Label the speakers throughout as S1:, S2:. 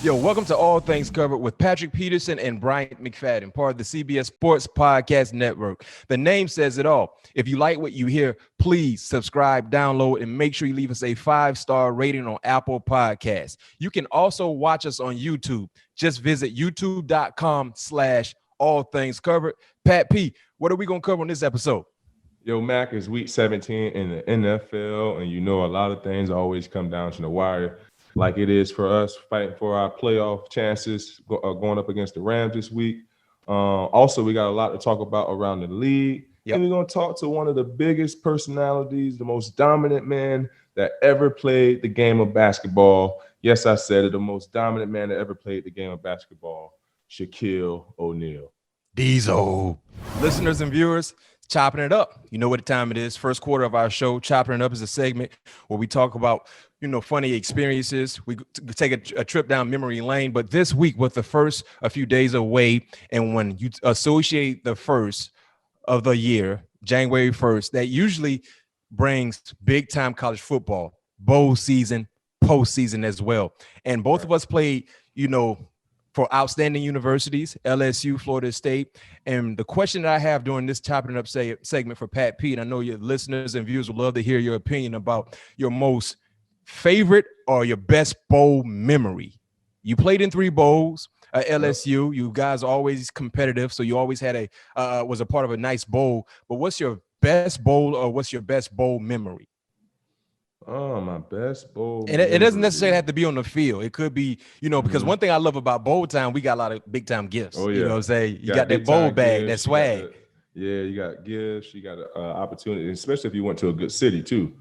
S1: Yo, welcome to All Things Covered with Patrick Peterson and Bryant McFadden, part of the CBS Sports Podcast Network. The name says it all. If you like what you hear, please subscribe, download, and make sure you leave us a 5-star rating on Apple Podcasts. You can also watch us on YouTube. Just visit youtube.com/All Things Covered. Pat P, what are we going to cover on this episode?
S2: Yo, Mac, is week 17 in the NFL, and you know a lot of things always come down to the wire, like it is for us fighting for our playoff chances going up against the Rams this week. Also, we got a lot to talk about around the league. Yep. And we're going to talk to one of the biggest personalities, the most dominant man that ever played the game of basketball. Yes, I said it, the most dominant man that ever played the game of basketball, Shaquille O'Neal.
S1: Diesel. Listeners and viewers, chopping it up. You know what time it is. First quarter of our show, Chopping It Up, is a segment where we talk about, funny experiences. We take a trip down memory lane. But this week, with the first a few days away, and when you associate the first of the year, January 1st, that usually brings big time college football, bowl season, postseason as well. And both of us played, for outstanding universities, LSU, Florida State. And the question that I have during this Chopping It Up segment for Pat P, and I know your listeners and viewers would love to hear your opinion about your most favorite or your best bowl memory. You played in 3 bowls at LSU. You guys are always competitive, so you always had was a part of a nice bowl. But what's your best bowl, or what's your best bowl memory?
S2: Oh, my best bowl.
S1: And it doesn't necessarily have to be on the field. It could be, because one thing I love about bowl time, we got a lot of big time gifts.
S2: Oh, yeah.
S1: You know what I'm saying? You got that bowl bag, that swag.
S2: You got gifts. You got an opportunity, especially if you went to a good city too.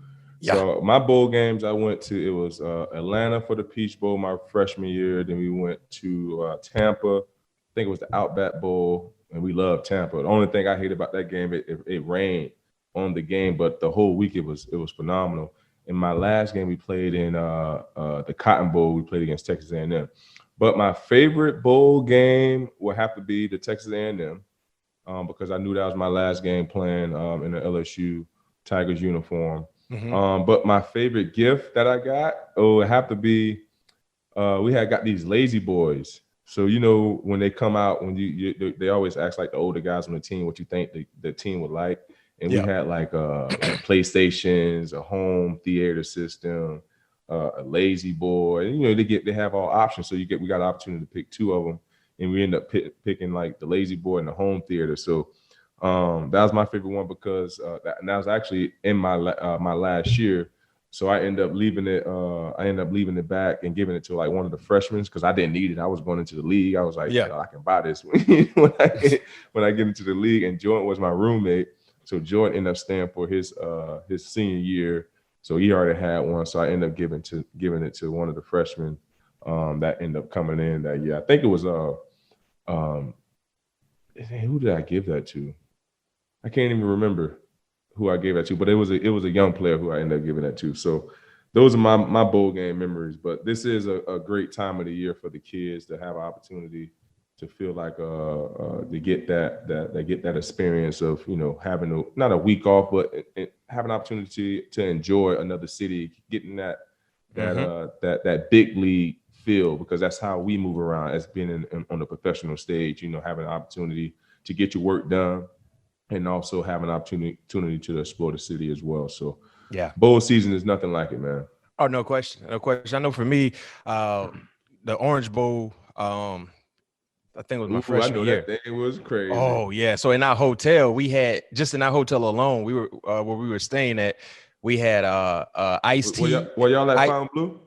S1: Yeah.
S2: So my bowl games I went to, it was Atlanta for the Peach Bowl my freshman year. Then we went to Tampa. I think it was the Outback Bowl, and we loved Tampa. The only thing I hate about that game, it rained on the game, but the whole week it was phenomenal. In my last game, we played in the Cotton Bowl. We played against Texas A&M. But my favorite bowl game would have to be the Texas A&M because I knew that was my last game playing in the LSU Tigers uniform. Mm-hmm. But my favorite gift that I got, it would have to be we had got these lazy boys. So, when they come out, when they always ask like the older guys on the team what you think the team would like. And we had like PlayStations, a home theater system, a lazy boy. And, they have all options. So we got an opportunity to pick 2 of them, and we end up picking like the lazy boy and the home theater. So that was my favorite one because that was actually in my last year. So I end up leaving it. I end up leaving it back and giving it to like one of the freshmen because I didn't need it. I was going into the league. I was like, I can buy this when I get into the league. And Jordan was my roommate. So Jordan ended up staying for his senior year. So he already had one. So I ended up giving it to one of the freshmen that ended up coming in that year. I think it was who did I give that to? I can't even remember who I gave that to, but it was a young player who I ended up giving that to. So those are my bowl game memories. But this is a great time of the year for the kids to have an opportunity to feel like to get that experience of having not a week off, but having an opportunity to enjoy another city, getting that big league feel, because that's how we move around as being on the professional stage. Having an opportunity to get your work done, and also have an opportunity to explore the city as well. So bowl season is nothing like it, man.
S1: Oh, no question. I know for me, the Orange Bowl. I think it was my freshman year.
S2: That thing was crazy.
S1: Oh yeah. So in our hotel, we had in our hotel alone, we were where we were staying at, we had iced tea.
S2: Were y'all at Fontainebleau?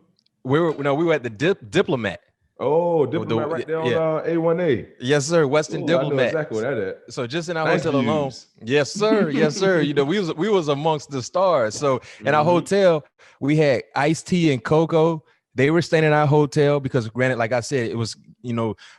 S1: We were at the Diplomat.
S2: Oh, Diplomat right there on A1A.
S1: Yes, sir. Western Diplomat.
S2: I know exactly where that at.
S1: So just in our hotel alone. Yes, sir. Yes, sir. We was amongst the stars. So in our hotel, we had iced tea and cocoa. They were staying in our hotel because, granted, like I said, it was,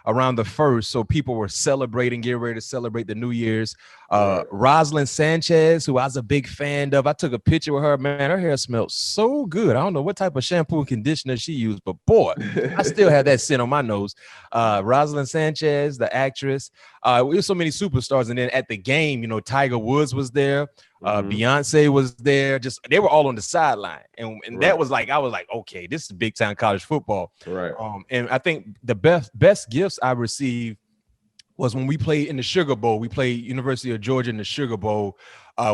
S1: around the 1st. So people were getting ready to celebrate the New Year's. Rosalind Sanchez, who I was a big fan of. I took a picture with her. Man, her hair smelled so good. I don't know what type of shampoo and conditioner she used, but boy, I still have that scent on my nose. Rosalind Sanchez, the actress. We were so many superstars. And then at the game, Tiger Woods was there. Beyonce was there. Just they were all on the sideline. And that was like, I was like, okay, this is big time college football.
S2: Right.
S1: And I think the best gifts I received was when we played in the Sugar Bowl. We played University of Georgia in the Sugar Bowl.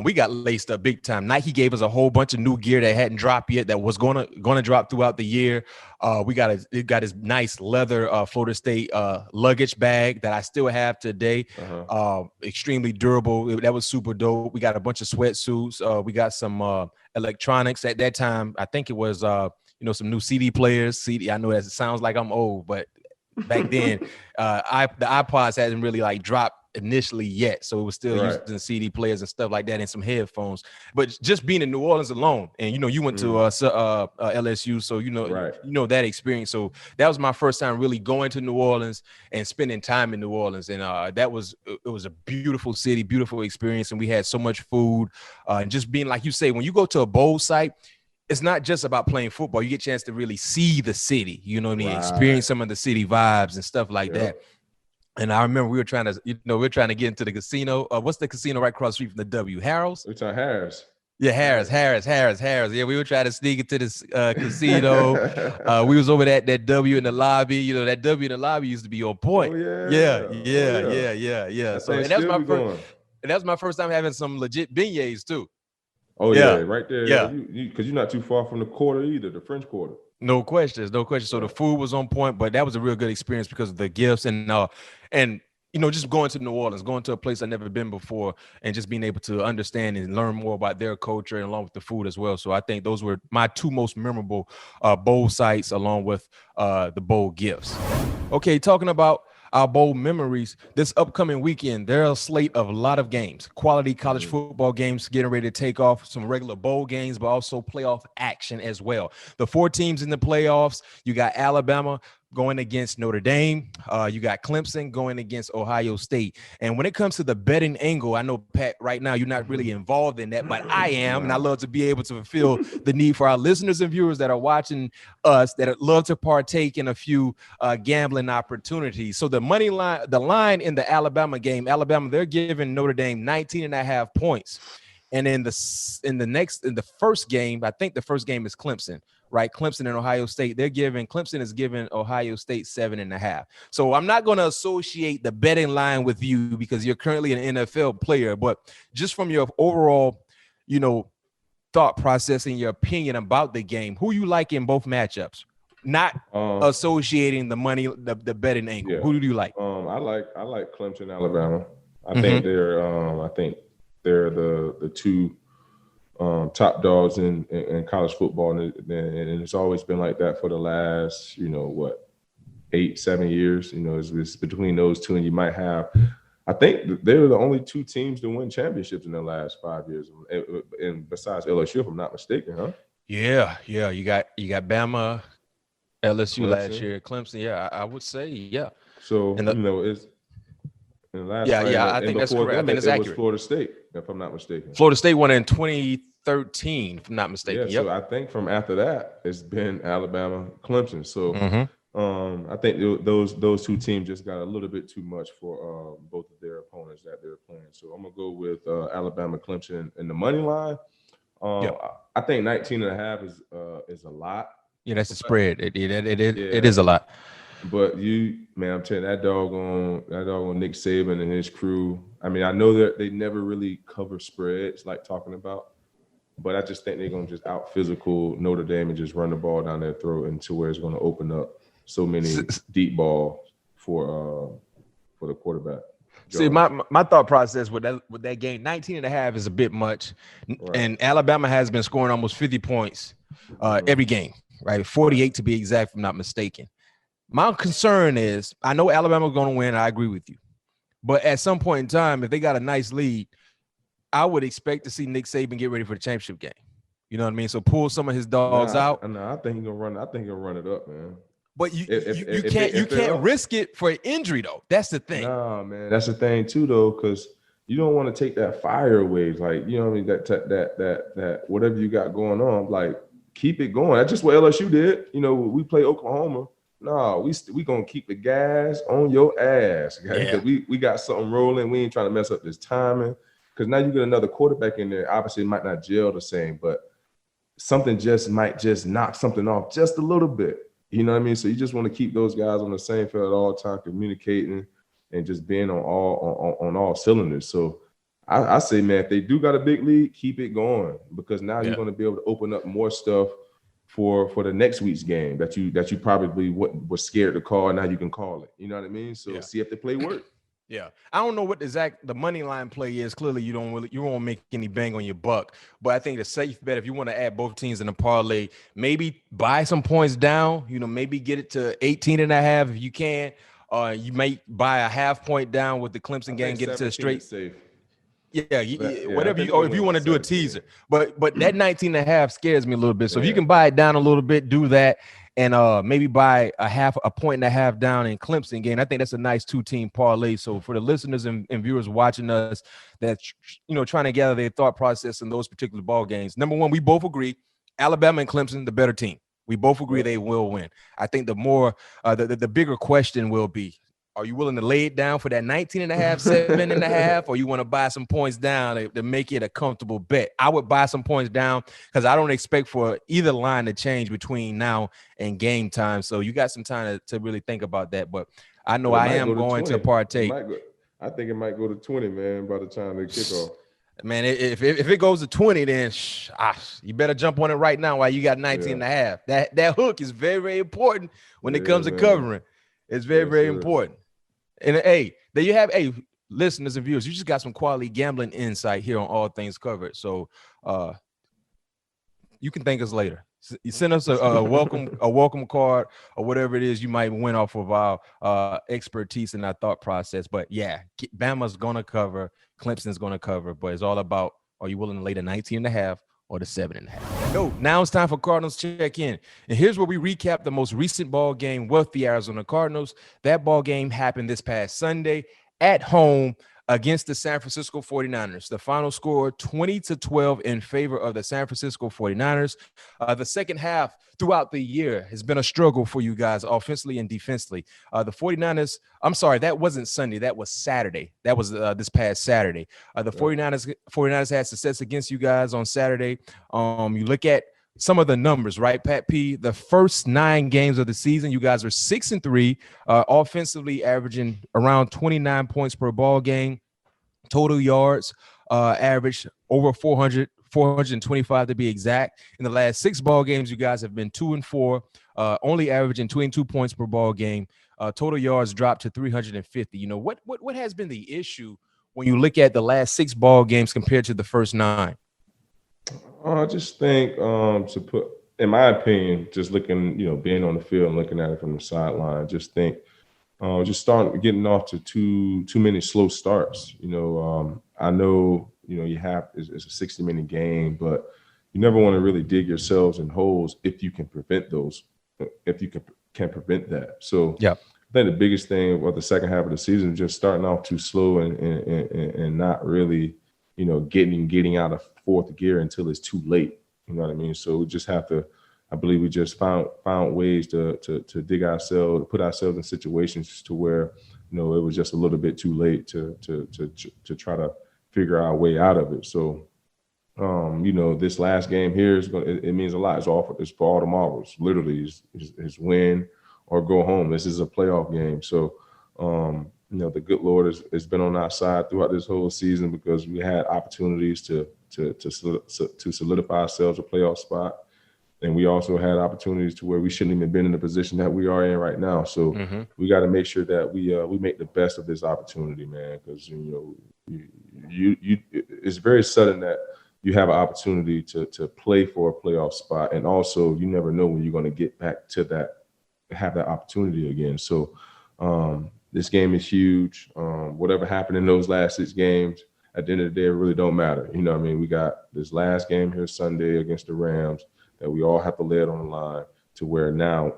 S1: We got laced up big time. Nike gave us a whole bunch of new gear that hadn't dropped yet, that was gonna drop throughout the year. We got this nice leather Florida State luggage bag that I still have today. Extremely durable. That was super dope. We got a bunch of sweatsuits. We got some electronics at that time. I think it was some new CD players. I know that it sounds like I'm old, but back then the iPods hadn't really like dropped initially yet, so it was still using CD players and stuff like that, and some headphones. But just being in New Orleans alone, and you went to LSU, so you know that experience. So that was my first time really going to New Orleans and spending time in New Orleans, and it was a beautiful city, beautiful experience, and we had so much food, and just being, like you say, when you go to a bowl site, it's not just about playing football. You get a chance to really see the city, you know what I mean? Experience some of the city vibes and stuff like that. And I remember we were trying to get into the casino. What's the casino right across the street from the W? Harrell's?
S2: It's on Harris.
S1: Yeah, Harris. Yeah, we were trying to sneak into this casino. We was over at that W in the lobby. That W in the lobby used to be on point.
S2: Oh,
S1: Yeah. So and that was my first time having some legit beignets too.
S2: Oh yeah, right there. Yeah, because you're not too far from the Quarter either, the French Quarter.
S1: No questions. So the food was on point, but that was a real good experience because of the gifts and just going to New Orleans, going to a place I've never been before, and just being able to understand and learn more about their culture and along with the food as well. So I think those were my two most memorable bowl sites, along with the bowl gifts. Okay, talking about our bowl memories, this upcoming weekend, there are a slate of a lot of games, quality college football games getting ready to take off, some regular bowl games, but also playoff action as well. The 4 teams in the playoffs, you got Alabama going against Notre Dame. You got Clemson going against Ohio State. And when it comes to the betting angle, I know, Pat, right now you're not really involved in that, but I am, and I love to be able to fulfill the need for our listeners and viewers that are watching us that love to partake in a few gambling opportunities. So the money line, the line in the Alabama game, Alabama, they're giving Notre Dame 19.5 points. And in the first game, I think the first game is Clemson, right? Clemson and Ohio State. Clemson is giving Ohio State 7.5. So I'm not going to associate the betting line with you because you're currently an NFL player, but just from your overall, thought process and your opinion about the game, who you like in both matchups? Not associating the money, the betting angle. Yeah. Who do you like?
S2: I like Clemson, Alabama. I think they're the two top dogs in college football, and it's always been like that for the last 8-7 years. It's between those two, and you might have. I think they're the only 2 teams to win championships in the last 5 years, and besides LSU, if I'm not mistaken, huh?
S1: Yeah. You got Bama, LSU last year, Clemson. Yeah, I would say, yeah.
S2: So it's.
S1: I think that's correct. I think it's accurate.
S2: Was Florida State, if I'm not mistaken.
S1: Florida State won in 2013, if I'm not mistaken.
S2: Yeah, so I think from after that, it's been Alabama, Clemson. So I think those 2 teams just got a little bit too much for both of their opponents that they're playing. So I'm going to go with Alabama, Clemson in the money line. I think 19.5 is a lot. Yeah,
S1: that's a spread. It is a lot.
S2: But I'm telling you, that doggone Nick Saban and his crew. I mean, I know that they never really cover spreads like talking about, but I just think they're gonna just out physical Notre Dame and just run the ball down their throat into where it's gonna open up so many deep balls for the quarterback.
S1: See, my thought process with that game, 19.5 is a bit much, and Alabama has been scoring almost 50 points every game, right? 48 to be exact, if I'm not mistaken. My concern is, I know Alabama's going to win. I agree with you. But at some point in time, if they got a nice lead, I would expect to see Nick Saban get ready for the championship game. You know what I mean? So pull some of his dogs out.
S2: I think he'll run it up, man.
S1: But you can't risk it for an injury, though. That's the thing.
S2: Nah, man. That's the thing, too, though, because you don't want to take that fire away. Like, you know what I mean? That whatever you got going on, like, keep it going. That's just what LSU did. You know, we play Oklahoma. No, we gonna keep the gas on your ass, okay? Because we got something rolling. We ain't trying to mess up this timing. Because now you get another quarterback in there. Obviously, it might not gel the same, but something might knock something off just a little bit. You know what I mean? So you just want to keep those guys on the same field at all time, communicating and just being on all cylinders. So I say, man, if they do got a big lead, keep it going, because now you're going to be able to open up more stuff for the next week's game that you probably was scared to call. Now you can call it. You know what I mean? So see if the play work.
S1: Yeah, I don't know what the money line play is. Clearly, you won't make any bang on your buck. But I think the safe bet, if you want to add both teams in a parlay, maybe buy some points down. You know, maybe get it to 18.5 if you can. You may buy a half point down with the Clemson game, get it to a straight.
S2: Safe.
S1: Whatever you, or if you want to do a teaser. But that 19.5 scares me a little bit. So if you can buy it down a little bit, do that. And maybe buy a point and a half down in Clemson game. I think that's a nice 2-team parlay. So for the listeners and viewers watching us that's, trying to gather their thought process in those particular ball games. Number one, we both agree Alabama and Clemson, the better team. We both agree they will win. I think the more the bigger question will be, are you willing to lay it down for that 19.5, 7.5, or you want to buy some points down to make it a comfortable bet? I would buy some points down because I don't expect for either line to change between now and game time. So you got some time to really think about that. But I know I am going to partake.
S2: I think it might go to 20, man, by the time they kick off.
S1: Man, if it goes to 20, then you better jump on it right now while you got 19.5. That hook is very, very important when it comes to covering. It's very, very important. And hey, there you have, listeners and viewers, you just got some quality gambling insight here on All Things Covered. So you can thank us later. You send us a welcome card or whatever it is you might win off of our expertise and our thought process. But yeah, Bama's gonna cover, Clemson's gonna cover, but it's all about, are you willing to lay the 19.5 or the 7.5? No, now it's time for Cardinals check-in. And here's where we recap the most recent ball game with the Arizona Cardinals. That ball game happened this past Sunday at home against the San Francisco 49ers. The final score 20-12 in favor of the San Francisco 49ers. The second half throughout the year has been a struggle for you guys offensively and defensively. The 49ers, I'm sorry, that wasn't Sunday. That was Saturday. That was this past Saturday. The 49ers had success against you guys on Saturday. You look at some of the numbers, right, Pat P? The first 9 games of the season, you guys are 6-3, offensively averaging around 29 points per ball game. Total yards average over 425 to be exact. In the last 6 ball games, you guys have been 2-4, only averaging 22 points per ball game. Total yards dropped to 350. You know, what has been the issue when you look at the last 6 ball games compared to the first 9?
S2: I just think to put, in my opinion, just looking, being on the field and looking at it from the sideline, just think just getting off to too many slow starts. I know, you have it's a 60-minute game, but you never want to really dig yourselves in holes if you can prevent those, if you can prevent that. So I think the biggest thing with the second half of the season is just starting off too slow and not really, getting out of fourth gear until it's too late. You know what I mean? So we just have to, I believe we just found ways to dig ourselves, to put ourselves in situations to where, it was just a little bit too late to try to figure our way out of it. So, this last game here it means a lot. It's for all the marbles. Literally, is win or go home. This is a playoff game. So, the good Lord has been on our side throughout this whole season, because we had opportunities to solidify ourselves a playoff spot. And we also had opportunities to where we shouldn't even been in the position that we are in right now. So we got to make sure that we make the best of this opportunity, man, because it's very sudden that you have an opportunity to play for a playoff spot, and also you never know when you're going to get back to have that opportunity again. So this game is huge. Whatever happened in those last 6 games, at the end of the day, it really don't matter. You know what I mean? We got this last game here Sunday against the Rams that we all have to lay it on the line, to where now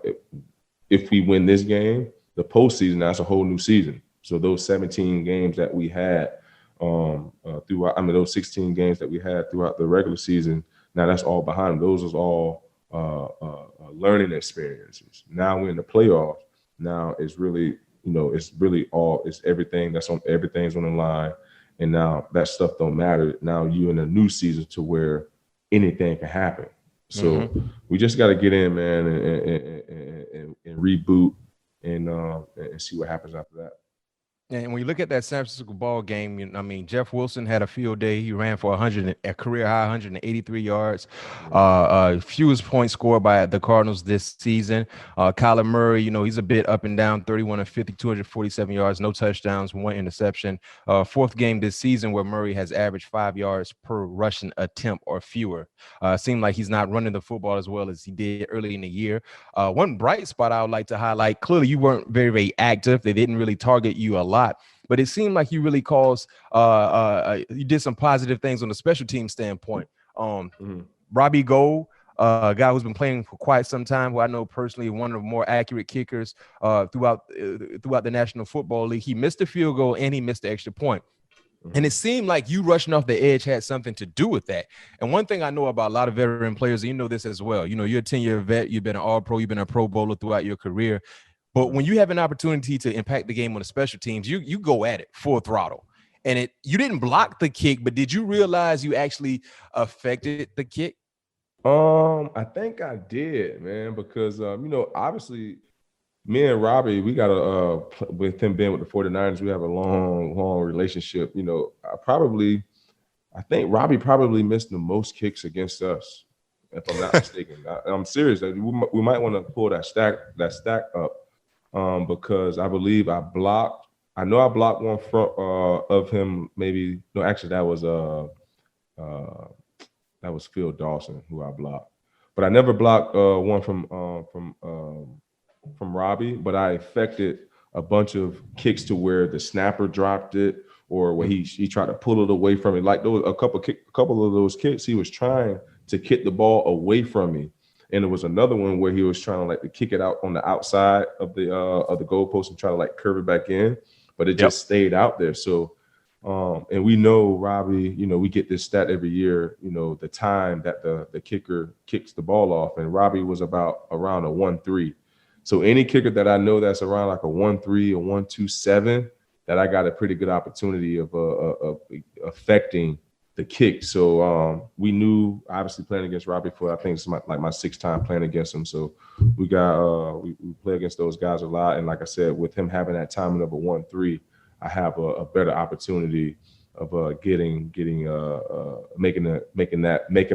S2: if we win this game, the postseason, that's a whole new season. So those 17 games that we had throughout. I mean, those 16 games that we had throughout the regular season. Now that's all behind him. Those was all learning experiences. Now we're in the playoffs. Now it's really, it's everything everything's on the line. And now that stuff don't matter. Now you in a new season to where anything can happen. So we just got to get in, man, and reboot and see what happens after that.
S1: And when you look at that San Francisco ball game, I mean, Jeff Wilson had a field day. He ran for a career high 183 yards. Fewest points scored by the Cardinals this season. Kyler Murray, he's a bit up and down, 31 of 50, 247 yards, no touchdowns, 1 interception. Fourth game this season where Murray has averaged 5 yards per rushing attempt or fewer. Seemed like he's not running the football as well as he did early in the year. One bright spot I would like to highlight, clearly you weren't very, very active. They didn't really target you a lot. But it seemed like you really you did some positive things on the special team standpoint. Robbie Gould, a guy who's been playing for quite some time, who I know personally one of the more accurate kickers throughout the National Football League. He missed the field goal and he missed the extra point. And it seemed like you rushing off the edge had something to do with that. And one thing I know about a lot of veteran players, and you know this as well, you're a 10-year vet, you've been an all-pro, you've been a Pro Bowler throughout your career. But when you have an opportunity to impact the game on the special teams, you go at it full throttle. And you didn't block the kick, but did you realize you actually affected the kick?
S2: I think I did, man, because obviously me and Robbie, we got with him being with the 49ers, we have a long relationship. I think Robbie probably missed the most kicks against us, if I'm not mistaken. I'm serious. We might want to pull that stack up. Because I believe I blocked one front of him. Maybe no, actually that was Phil Dawson who I blocked, but I never blocked one from Robbie. But I affected a bunch of kicks to where the snapper dropped it, or where he tried to pull it away from me. Like there was a couple of those kicks, he was trying to kick the ball away from me. And there was another one where he was trying to kick it out on the outside of the goalpost and try to curve it back in, but it just stayed out there. So, and we know Robbie, we get this stat every year, the time that the kicker kicks the ball off, and Robbie was around a 1-3. So any kicker that I know that's around like a 1-3 or 1-2-7, that I got a pretty good opportunity of affecting the kick. So we knew, obviously playing against Robbie for, I think it's my 6th time playing against him. So we play against those guys a lot. And like I said, with him having that timing of a 1-3, I have a better opportunity of making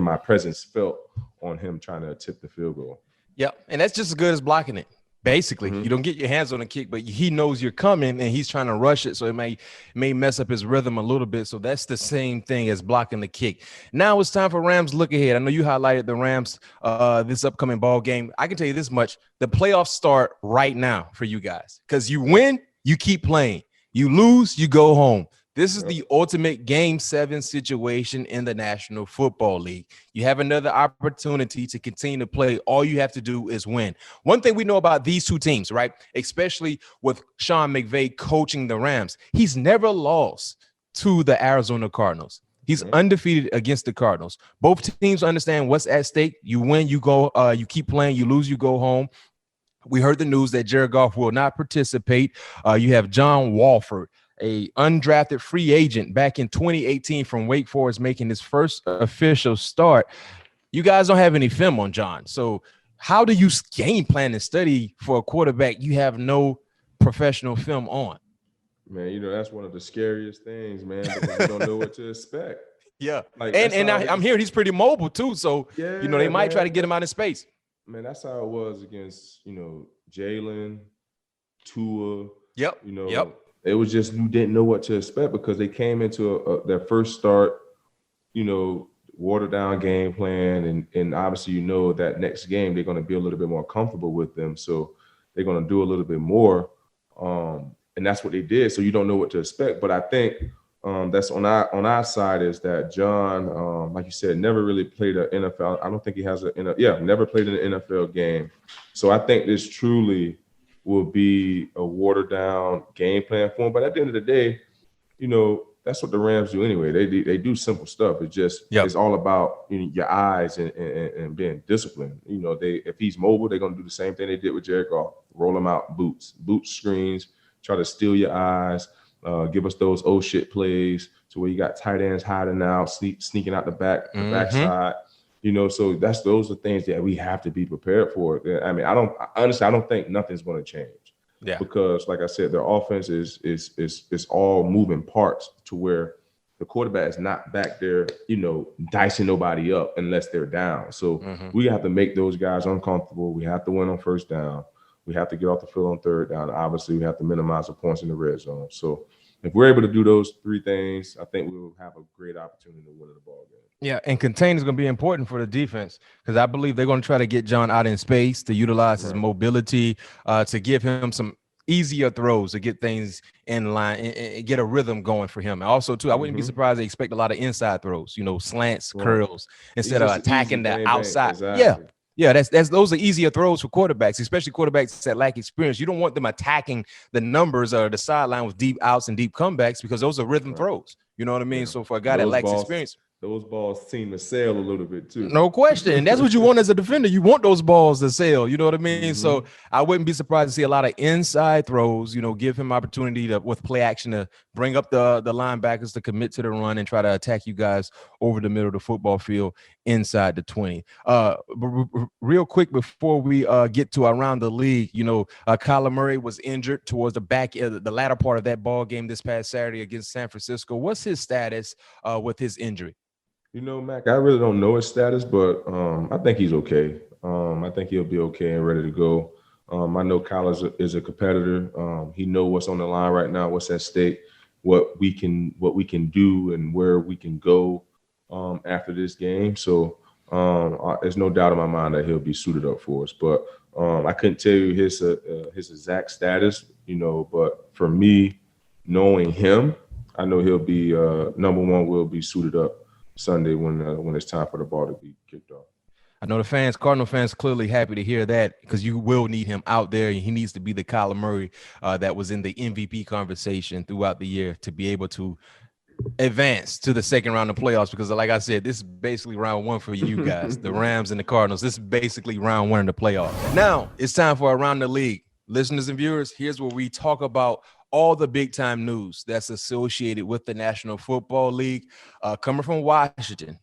S2: my presence felt on him trying to tip the field goal.
S1: Yeah, and that's just as good as blocking it. Basically, you don't get your hands on the kick, but he knows you're coming and he's trying to rush it. So it may mess up his rhythm a little bit. So that's the same thing as blocking the kick. Now it's time for Rams look ahead. I know you highlighted the Rams this upcoming ball game. I can tell you this much. The playoffs start right now for you guys, because you win, you keep playing. You lose, you go home. This is the ultimate Game 7 situation in the National Football League. You have another opportunity to continue to play. All you have to do is win. One thing we know about these two teams, right, especially with Sean McVay coaching the Rams, he's never lost to the Arizona Cardinals. He's undefeated against the Cardinals. Both teams understand what's at stake. You win, you go, you keep playing. You lose, you go home. We heard the news that Jared Goff will not participate. You have John Wolford, a undrafted free agent back in 2018 from Wake Forest, making his first official start. You guys don't have any film on John. So how do you game plan and study for a quarterback you have no professional film on?
S2: Man, that's one of the scariest things, man, because you don't know what to expect.
S1: Yeah. And I'm hearing he's pretty mobile too. So, they might try to get him out of space.
S2: Man, that's how it was against, Jalen, Tua.
S1: Yep.
S2: It was just, you didn't know what to expect because they came into their first start, watered down game plan. And obviously, that next game, they're going to be a little bit more comfortable with them. So they're going to do a little bit more. And that's what they did. So you don't know what to expect. But I think that's on our side is that John, like you said, never really played an NFL. I don't think he has never played an NFL game. So I think this truly will be a watered down game plan for him. But at the end of the day, that's what the Rams do anyway. They do simple stuff. It's just it's all about your eyes and being disciplined. If he's mobile, they're gonna do the same thing they did with Jared Goff. Roll him out, boot screens, try to steal your eyes, give us those oh shit plays to where you got tight ends hiding out, sneaking out the backside. So those are things that we have to be prepared for. I mean, I don't think nothing's going to change.
S1: Yeah.
S2: Because like I said, their offense is all moving parts to where the quarterback is not back there, dicing nobody up unless they're down. So we have to make those guys uncomfortable. We have to win on first down. We have to get off the field on third down. Obviously, we have to minimize the points in the red zone. So if we're able to do those three things, I think we will have a great opportunity to win the ball game.
S1: Yeah, and contain is going to be important for the defense because I believe they're going to try to get John out in space to utilize his mobility, to give him some easier throws, to get things in line and get a rhythm going for him. And also, too, I wouldn't be surprised they expect a lot of inside throws, slants, curls, instead of attacking the outside.
S2: Exactly.
S1: Yeah, those are easier throws for quarterbacks, especially quarterbacks that lack experience. You don't want them attacking the numbers or the sideline with deep outs and deep comebacks because those are rhythm throws. You know what I mean? Yeah. So for a guy that lacks experience,
S2: those balls seem to sail a little bit too.
S1: No question. And that's what you want as a defender. You want those balls to sail. You know what I mean? So I wouldn't be surprised to see a lot of inside throws, give him opportunity to, with play action, to bring up the linebackers to commit to the run and try to attack you guys over the middle of the football field inside the 20. Real quick before we get to around the league, Kyler Murray was injured towards the latter part of that ball game this past Saturday against San Francisco. What's his status with his injury?
S2: Mac, I really don't know his status, but I think he's okay. I think he'll be okay and ready to go. I know Kyler is a competitor. He knows what's on the line right now, what's at stake, what we can do, and where we can go after this game. So there's no doubt in my mind that he'll be suited up for us. But I couldn't tell you his exact status, But for me, knowing him, I know he'll be number one. Will be suited up Sunday when it's time for the ball to be kicked off.
S1: I know the Cardinal fans, clearly happy to hear that because you will need him out there. He needs to be the Kyler Murray that was in the MVP conversation throughout the year to be able to advance to the second round of playoffs because, like I said, this is basically round one for you guys, the Rams and the Cardinals. This is basically round one of the playoffs. Now it's time for Around the League. Listeners and viewers, here's where we talk about all the big time news that's associated with the National Football League, coming from Washington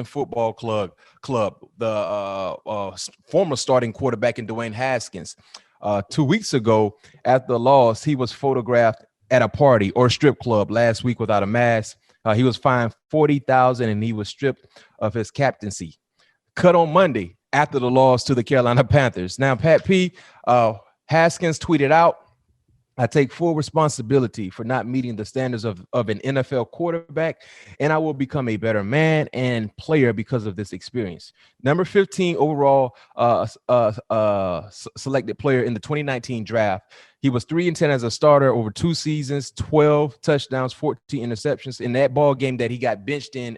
S1: Football Club, the former starting quarterback in Dwayne Haskins. 2 weeks ago, after the loss, he was photographed at a party or strip club last week without a mask. He was fined $40,000 and he was stripped of his captaincy. Cut on Monday after the loss to the Carolina Panthers. Now, Pat P. Haskins tweeted out, "I take full responsibility for not meeting the standards of an NFL quarterback, and I will become a better man and player because of this experience." Number 15 overall selected player in the 2019 draft. He was 3-10 as a starter over 2 seasons, 12 touchdowns, 14 interceptions. In that ball game that he got benched in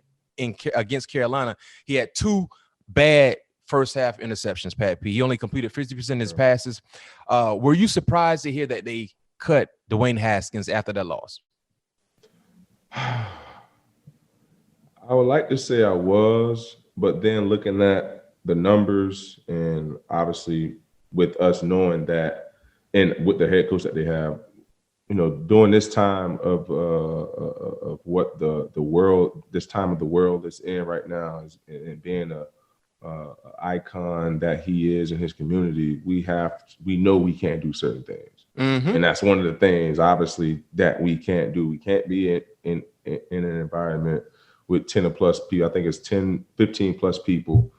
S1: against Carolina, he had 2 bad first half interceptions, Pat P. He only completed 50% of his passes. Were you surprised to hear that they cut Dwayne Haskins after that loss?
S2: I would like to say I was, but then looking at the numbers and obviously with us knowing that and with the head coach that they have, during this time of what the world, this time of the world is in right now, and being a icon that he is in his community, we know we can't do certain things. And that's one of the things, obviously, that we can't do. We can't be in an environment with 10 or plus people. I think it's 10, 15 plus people.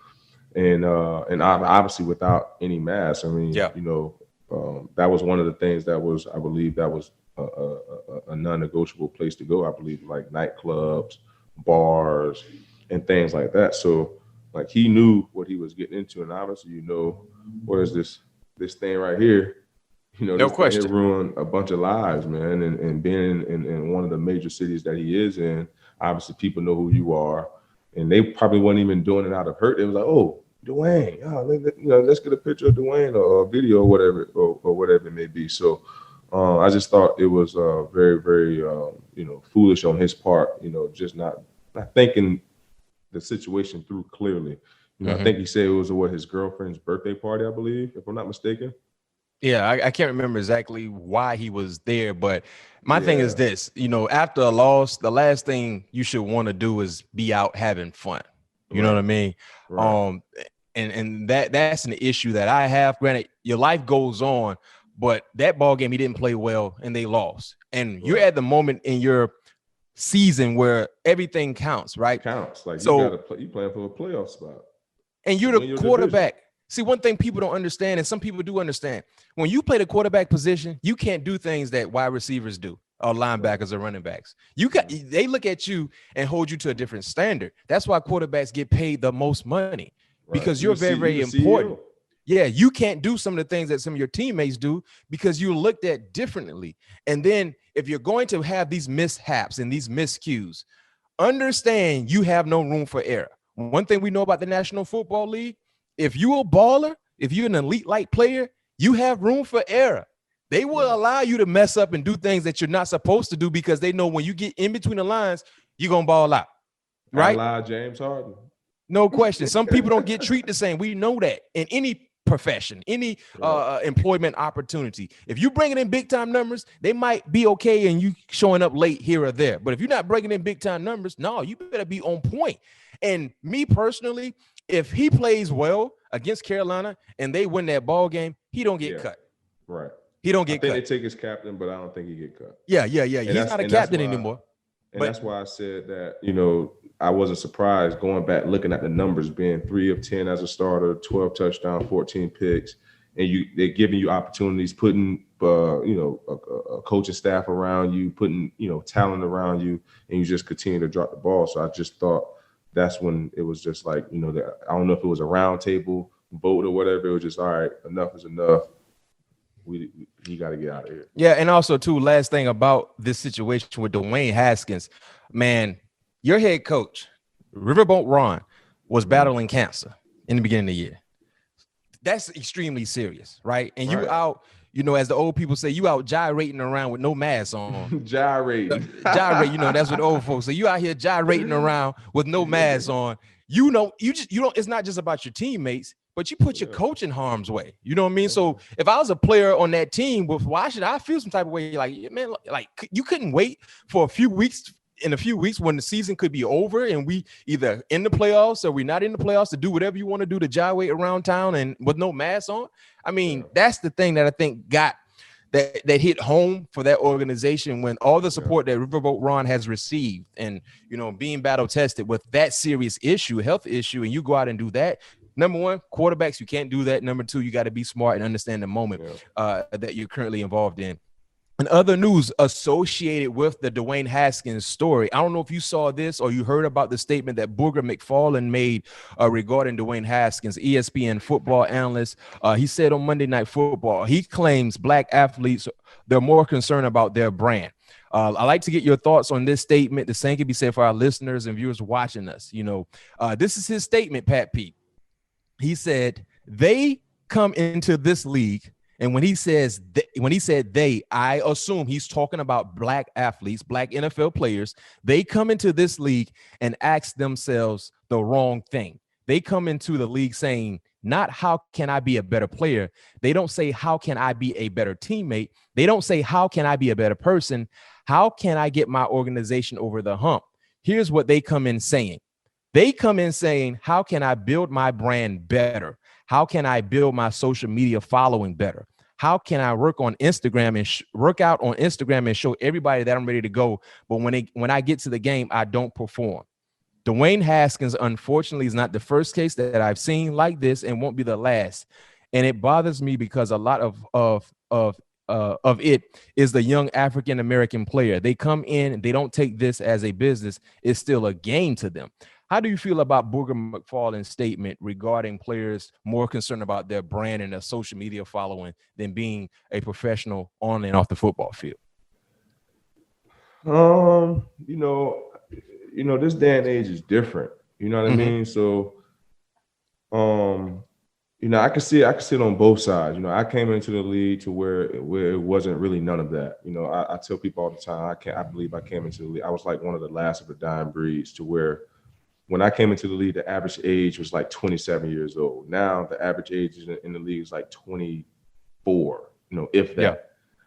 S2: And obviously without any masks. I mean, that was one of the things I believe that was a non-negotiable place to go. I believe like nightclubs, bars, and things like that. So like he knew what he was getting into. And obviously, where's this thing right here?
S1: No question.
S2: It ruined a bunch of lives, man. And being in one of the major cities that he is in, obviously people know who you are, and they probably weren't even doing it out of hurt. It was like, oh, Dwayne, let's get a picture of Dwayne or a video or whatever it may be. So I just thought it was very, very, foolish on his part. Just not thinking the situation through clearly. I think he said it was his girlfriend's birthday party, I believe, if I'm not mistaken.
S1: Yeah, I can't remember exactly why he was there, but my thing is this, after a loss, the last thing you should want to do is be out having fun. You know what I mean?
S2: Right.
S1: And that's an issue that I have. Granted, your life goes on, but that ball game, he didn't play well and they lost. And you're at the moment in your season where everything counts, right?
S2: Counts. Like,
S1: so,
S2: you got to play. You playing for a playoff spot.
S1: And you're the quarterback. Division. See, one thing people don't understand, and some people do understand, when you play the quarterback position, you can't do things that wide receivers do, or linebackers or running backs. They look at you and hold you to a different standard. That's why quarterbacks get paid the most money, because you're very, very important. Yeah, you can't do some of the things that some of your teammates do because you're looked at differently. And then if you're going to have these mishaps and these miscues, understand you have no room for error. One thing we know about the National Football League, if you're a baller, if you're an elite light player, you have room for error. They will allow you to mess up and do things that you're not supposed to do because they know when you get in between the lines, you're going to ball out. Right?
S2: I James Harden.
S1: No question. Some people don't get treated the same. We know that in any profession, any employment opportunity. If you bringing in big time numbers, they might be okay and you showing up late here or there. But if you're not bringing in big time numbers, no, you better be on point. And me personally, if he plays well against Carolina and they win that ball game, he don't get cut.
S2: Right.
S1: He don't get cut.
S2: I think they take his captain, but I don't think he get cut.
S1: Yeah. He's not a captain anymore.
S2: And that's why I said that, I wasn't surprised going back, looking at the numbers, being 3 of 10 as a starter, 12 touchdowns, 14 picks, and they're giving you opportunities, putting, a coaching staff around you, putting, talent around you, and you just continue to drop the ball. So I just thought that's when it was just like, I don't know if it was a round table vote or whatever. It was just, all right, enough is enough. He got to get out of here.
S1: Yeah, and also, too, last thing about this situation with Dwayne Haskins, man, your head coach, Riverboat Ron, was battling cancer in the beginning of the year. That's extremely serious, right? And you out, as the old people say, you out gyrating around with no mask on.
S2: Gyrating.
S1: That's what old folks say. You out here gyrating around with no mask on. You don't, it's not just about your teammates, but you put your coach in harm's way. You know what I mean? So if I was a player on that team, why should I feel some type of way? Like, man, like you couldn't wait for a few weeks when the season could be over and we either in the playoffs or we're not in the playoffs to do whatever you want to do to gyrate around town and with no mask on. I mean, that's the thing that I think got that hit home for that organization when all the support that Riverboat Ron has received and, being battle tested with that serious issue, health issue, and you go out and do that. Number one, quarterbacks, you can't do that. Number two, you got to be smart and understand the moment that you're currently involved in. And other news associated with the Dwayne Haskins story. I don't know if you saw this or you heard about the statement that Booger McFarland made regarding Dwayne Haskins, ESPN football analyst. He said on Monday Night Football, he claims black athletes, they're more concerned about their brand. I'd like to get your thoughts on this statement. The same can be said for our listeners and viewers watching us. This is his statement, Pat Pete. He said, they come into this league. And when he said they, I assume he's talking about black athletes, black NFL players. They come into this league and ask themselves the wrong thing. They come into the league saying, not how can I be a better player? They don't say, how can I be a better teammate? They don't say, how can I be a better person? How can I get my organization over the hump? Here's what they come in saying. They come in saying, how can I build my brand better? How can I build my social media following better? How can I work on Instagram and work out on Instagram and show everybody that I'm ready to go? But when I get to the game, I don't perform. Dwayne Haskins, unfortunately, is not the first case that I've seen like this and won't be the last. And it bothers me because a lot of it is the young African-American player. They come in and they don't take this as a business. It's still a game to them. How do you feel about Booger McFarland's statement regarding players more concerned about their brand and their social media following than being a professional on and off the football field?
S2: This day and age is different. You know what I mean? So, I can see it on both sides. I came into the league to where it wasn't really none of that. I tell people all the time, I believe I came into the league. I was like one of the last of the dying breeds, to where when I came into the league, the average age was like 27 years old. Now the average age in the league is like 24, if that.
S1: Yeah.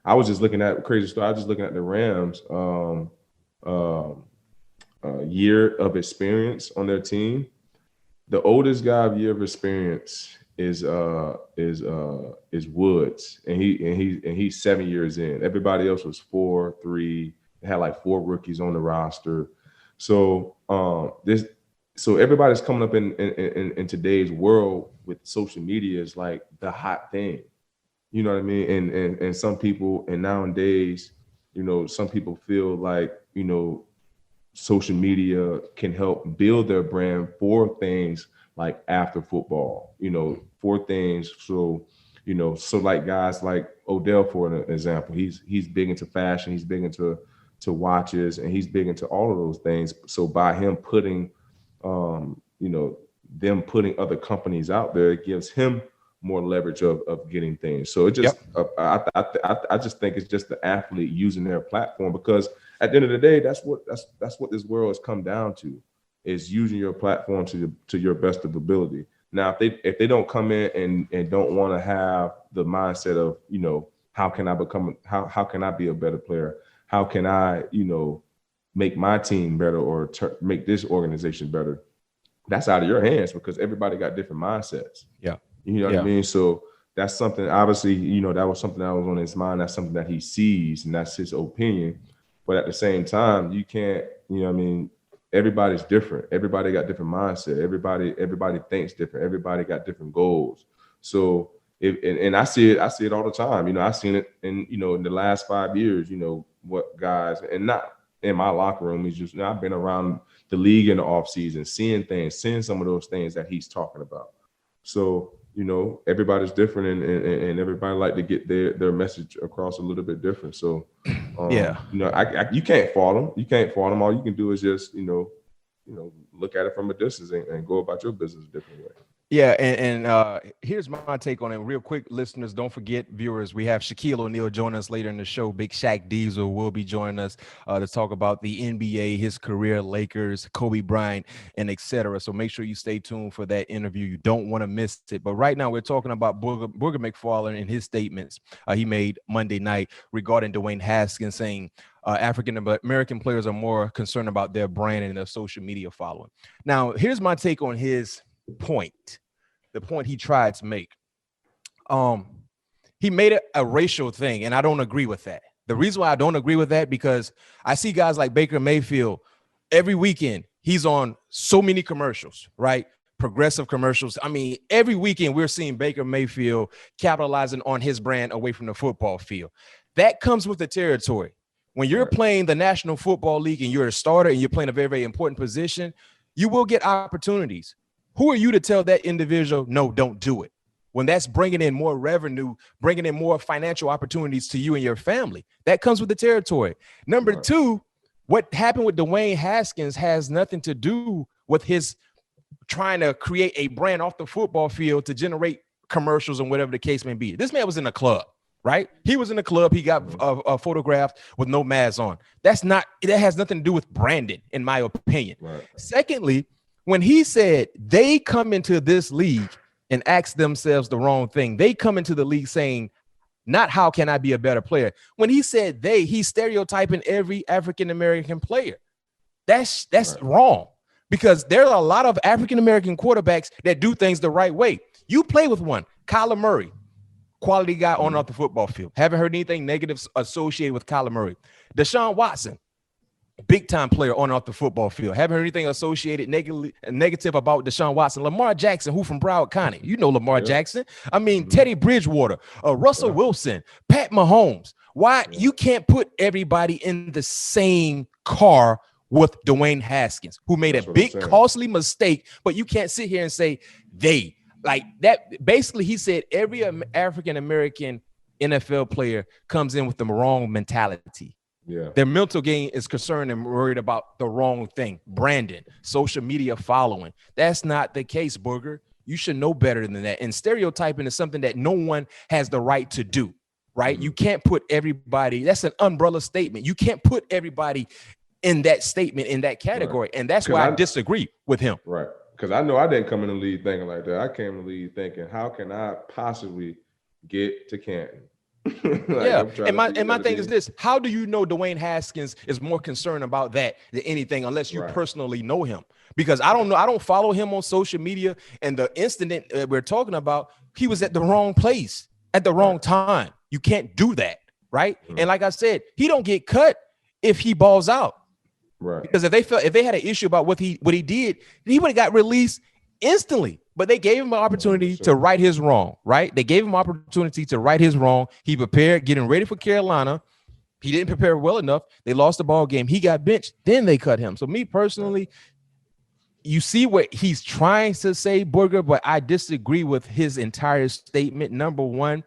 S2: I was just looking at crazy story. I was just looking at the Rams year of experience on their team. The oldest guy of year of experience is Woods, and he's 7 years in. Everybody else was 4, 3. They had like 4 rookies on the roster. So so everybody's coming up in today's world with social media is like the hot thing. You know what I mean? And some people, and nowadays, some people feel like, social media can help build their brand for things like after football, for things. So, so like guys like Odell, for an example, he's big into fashion, he's big into watches, and he's big into all of those things. So by him putting, them putting other companies out there, it gives him more leverage of getting things. So it just, I just think it's just the athlete using their platform, because at the end of the day, that's what this world has come down to, is using your platform to your best of ability. Now, if they don't come in and don't want to have the mindset of, how can I be a better player? How can I, make my team better, or make this organization better? That's out of your hands, because everybody got different mindsets.
S1: Yeah.
S2: You know what I mean? So that's something, obviously, that was something that was on his mind. That's something that he sees, and that's his opinion. But at the same time, you can't, everybody's different. Everybody got different mindset. Everybody thinks different. Everybody got different goals. So and I see it all the time. I've seen it in the last 5 years, what guys, and not in my locker room, is just, I've been around the league in the off season, seeing some of those things that he's talking about. So, everybody's different, and everybody like to get their message across a little bit different. So, you can't fault them. You can't fault them. All you can do is just, look at it from a distance and go about your business a different way.
S1: Yeah, and here's my take on it real quick. Listeners, don't forget, viewers, we have Shaquille O'Neal joining us later in the show. Big Shaq Diesel will be joining us to talk about the NBA, his career, Lakers, Kobe Bryant, and etc. So make sure you stay tuned for that interview. You don't want to miss it. But right now we're talking about Booger McFarland and his statements he made Monday night regarding Dwayne Haskins, saying African-American players are more concerned about their brand and their social media following. Now, here's my take on his point, the point he tried to make. He made it a racial thing, and I don't agree with that. The reason why I don't agree with that, because I see guys like Baker Mayfield every weekend. He's on so many commercials, right? Progressive commercials. I mean, every weekend we're seeing Baker Mayfield capitalizing on his brand away from the football field. That comes with the territory. When you're playing the National Football League and you're a starter and you're playing a very, very important position, you will get opportunities. Who are you to tell that individual, no, don't do it, when that's bringing in more revenue, bringing in more financial opportunities to you and your family? That comes with the territory. Number two, what happened with Dwayne Haskins has nothing to do with his trying to create a brand off the football field to generate commercials and whatever the case may be. This man was in a club, right? He was in the club. He got photographed with no mask on. That has nothing to do with branding, in my opinion. Right. Secondly, when he said they come into this league and ask themselves the wrong thing, they come into the league saying, not how can I be a better player. When he said he's stereotyping every African-American player. That's wrong, because there are a lot of African-American quarterbacks that do things the right way. You play with one, Kyler Murray, quality guy on and off the football field. Haven't heard anything negative associated with Kyler Murray. Deshaun Watson, big time player on and off the football field. Haven't heard anything associated negative about Deshaun Watson. Lamar Jackson, who from Broward County, Lamar Jackson. I mean, Teddy Bridgewater, Russell Wilson, Pat Mahomes. Why you can't put everybody in the same car with Dwayne Haskins, who made a big costly mistake, but you can't sit here and say they like that. Basically, he said every African-American NFL player comes in with the wrong mentality. Yeah. Their mental game is concerned and worried about the wrong thing. Brandon, social media following. That's not the case, Booger. You should know better than that. And stereotyping is something that no one has the right to do, right? You can't put everybody, that's an umbrella statement. You can't put everybody in that statement, in that category. Right. And that's why I disagree with him.
S2: Right. Because I know I didn't come in the league thinking like that. I came in the league thinking, how can I possibly get to Canton?
S1: And my thing is this: how do you know Dwayne Haskins is more concerned about that than anything, unless you personally know him? Because I don't know, I don't follow him on social media. And the incident we're talking about, he was at the wrong place at the wrong time. You can't do that, right? And like I said, he don't get cut if he balls out. Right. Because if they had an issue about what he did, he would have got released instantly. But they gave him an opportunity to right his wrong, right? They gave him an opportunity to right his wrong. He prepared, getting ready for Carolina. He didn't prepare well enough. They lost the ball game. He got benched. Then they cut him. So me personally, you see what he's trying to say, Booger, but I disagree with his entire statement. Number one,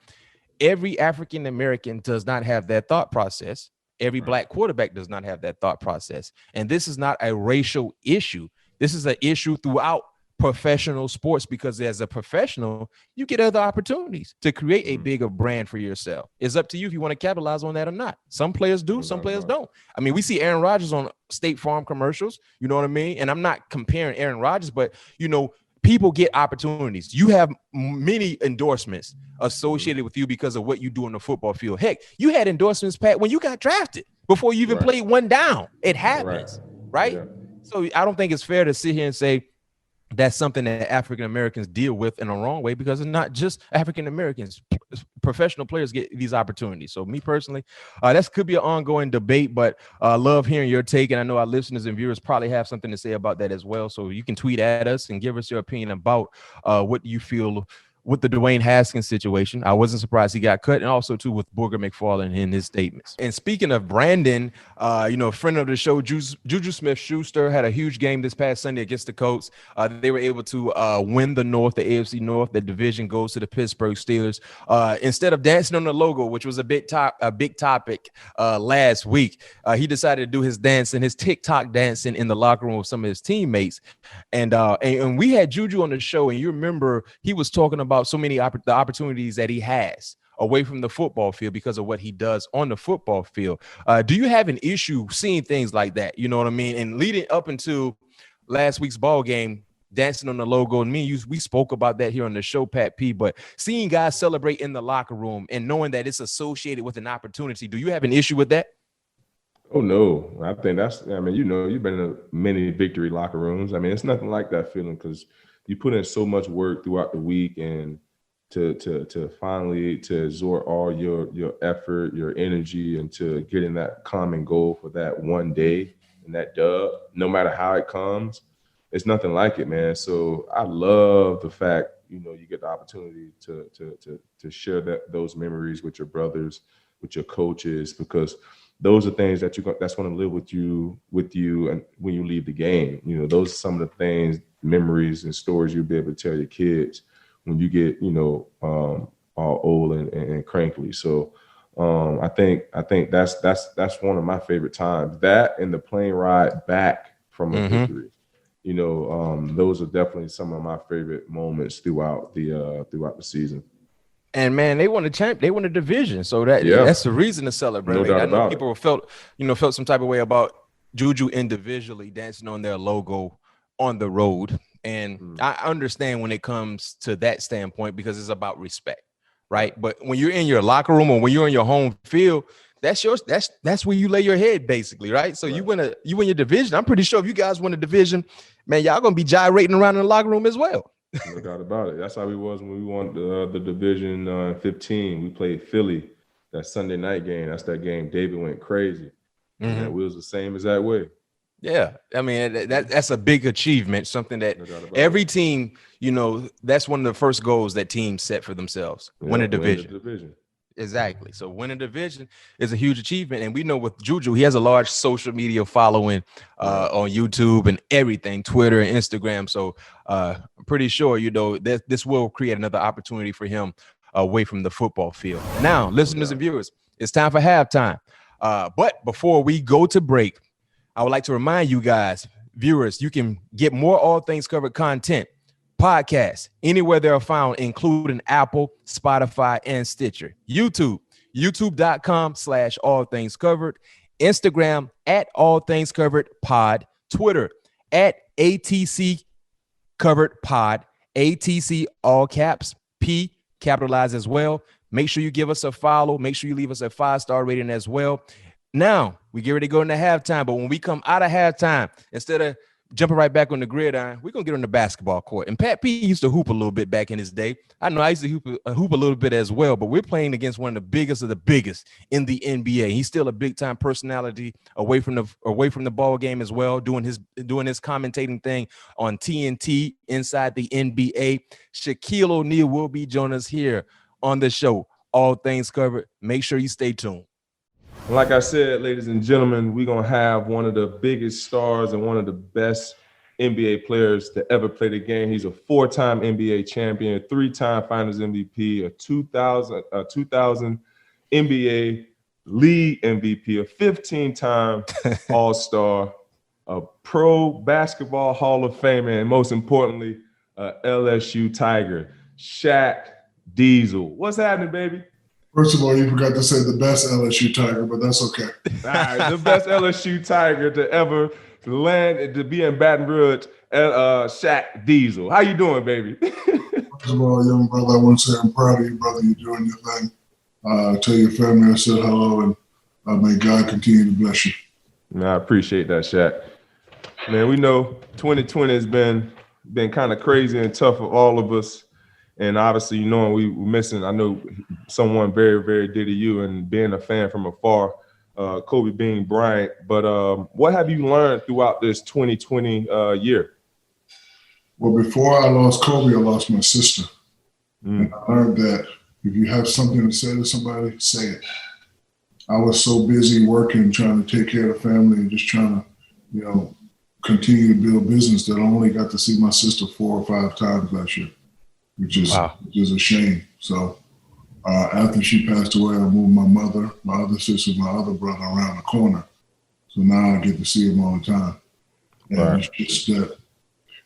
S1: every African American does not have that thought process. Every black quarterback does not have that thought process. And this is not a racial issue. This is an issue throughout professional sports, because as a professional, you get other opportunities to create a bigger brand for yourself. It's up to you if you want to capitalize on that or not. Some players do, some players don't. I mean, we see Aaron Rodgers on State Farm commercials, you know what I mean? And I'm not comparing Aaron Rodgers, but, you know, people get opportunities. You have many endorsements associated with you because of what you do on the football field. Heck, you had endorsements, Pat, when you got drafted before you even played one down. It happens, right? Yeah. So I don't think it's fair to sit here and say that's something that African Americans deal with in a wrong way, because it's not just African Americans. Professional players get these opportunities. So me personally, that could be an ongoing debate, but I love hearing your take. And I know our listeners and viewers probably have something to say about that as well. So you can tweet at us and give us your opinion about what you feel with the Dwayne Haskins situation. I wasn't surprised he got cut, and also too with Booger McFarland in his statements. And speaking of Brandon, a friend of the show, Juju Smith-Schuster, had a huge game this past Sunday against the Colts. They were able to win the North, the AFC North. The division goes to the Pittsburgh Steelers. Instead of dancing on the logo, which was a big topic last week, he decided to do his dancing, his TikTok dancing in the locker room with some of his teammates. And we had Juju on the show, and you remember he was talking about so many the opportunities that he has away from the football field because of what he does on the football field. Do you have an issue seeing things like that? You know what I mean? And leading up into last week's ball game, dancing on the logo, and we spoke about that here on the show, Pat P. But seeing guys celebrate in the locker room and knowing that it's associated with an opportunity, do you have an issue with that?
S2: Oh, no. I think you've been in many victory locker rooms. I mean, it's nothing like that feeling, because you put in so much work throughout the week, and to finally to exhort all your effort, your energy into getting that common goal for that one day and that dub, no matter how it comes, it's nothing like it, man. So I love the fact, you get the opportunity to share those memories with your brothers, with your coaches, because those are things that's going to live with you and when you leave the game. Those are some of the things, memories and stories you'll be able to tell your kids when you get, all old and crankly. So I think that's one of my favorite times. That and the plane ride back from a victory. Those are definitely some of my favorite moments throughout the season.
S1: And man, they won they won a division, so that's the reason to celebrate.
S2: No doubt
S1: I know
S2: about
S1: people felt some type of way about Juju individually dancing on their logo on the road, and I understand when it comes to that standpoint, because it's about respect, right? But when you're in your locker room or when you're in your home field, that's where you lay your head, basically, right? So you win your division. I'm pretty sure if you guys win a division, man, y'all gonna be gyrating around in the locker room as well.
S2: No doubt about it. That's how we was when we won the division 15. We played Philly that Sunday night game. That's that game David went crazy. And we was the same as that way.
S1: Yeah, I mean that's a big achievement. Something that every team, that's one of the first goals that teams set for themselves. Win a division. Exactly. So winning division is a huge achievement. And we know with Juju, he has a large social media following on YouTube and everything, Twitter and Instagram. So I'm pretty sure, that this will create another opportunity for him away from the football field. Now, listeners and viewers, it's time for halftime. But before we go to break, I would like to remind you guys, viewers, you can get more All Things Covered content Podcasts, anywhere they are found, including Apple, Spotify, and Stitcher. YouTube, youtube.com/all things covered. Instagram at all things covered pod. Twitter at ATC covered pod. ATC all caps, P capitalized as well. Make sure you give us a follow. Make sure you leave us a 5-star rating as well. Now we get ready to go into halftime, but when we come out of halftime, instead of jumping right back on the gridiron, we're going to get on the basketball court. And Pat P used to hoop a little bit back in his day. I know I used to hoop a little bit as well, but we're playing against one of the biggest in the NBA. He's still a big-time personality away from the ball game as well, doing his commentating thing on TNT inside the NBA. Shaquille O'Neal will be joining us here on the show. All things covered. Make sure you stay tuned.
S2: Like I said, ladies and gentlemen, we're going to have one of the biggest stars and one of the best NBA players to ever play the game. He's a 4-time NBA champion, 3-time Finals MVP, a 2000 NBA League MVP, a 15-time All-Star, a Pro Basketball Hall of Famer, and most importantly, a LSU Tiger, Shaq Diesel. What's happening, baby?
S3: First of all, you forgot to say the best LSU Tiger, but that's okay.
S2: All right, the best LSU Tiger to ever land, to be in Baton Rouge, Shaq Diesel. How you doing, baby?
S3: First of all, young brother, I want to say I'm proud of you, brother. You're doing your thing. Tell your family I said hello, and may God continue to bless you.
S2: I appreciate that, Shaq. Man, we know 2020 has been kind of crazy and tough for all of us. And obviously, you know, we're missing, I know, someone very, very dear to you, and being a fan from afar, Kobe Bryant. But what have you learned throughout this 2020 year?
S3: Well, before I lost Kobe, I lost my sister. And I learned that if you have something to say to somebody, say it. I was so busy working, trying to take care of the family and just trying to, continue to build business that I only got to see my sister 4 or 5 times last year. Which is a shame. So after she passed away, I moved my mother, my other sister, my other brother around the corner. So now I get to see them all the time. And it's just that,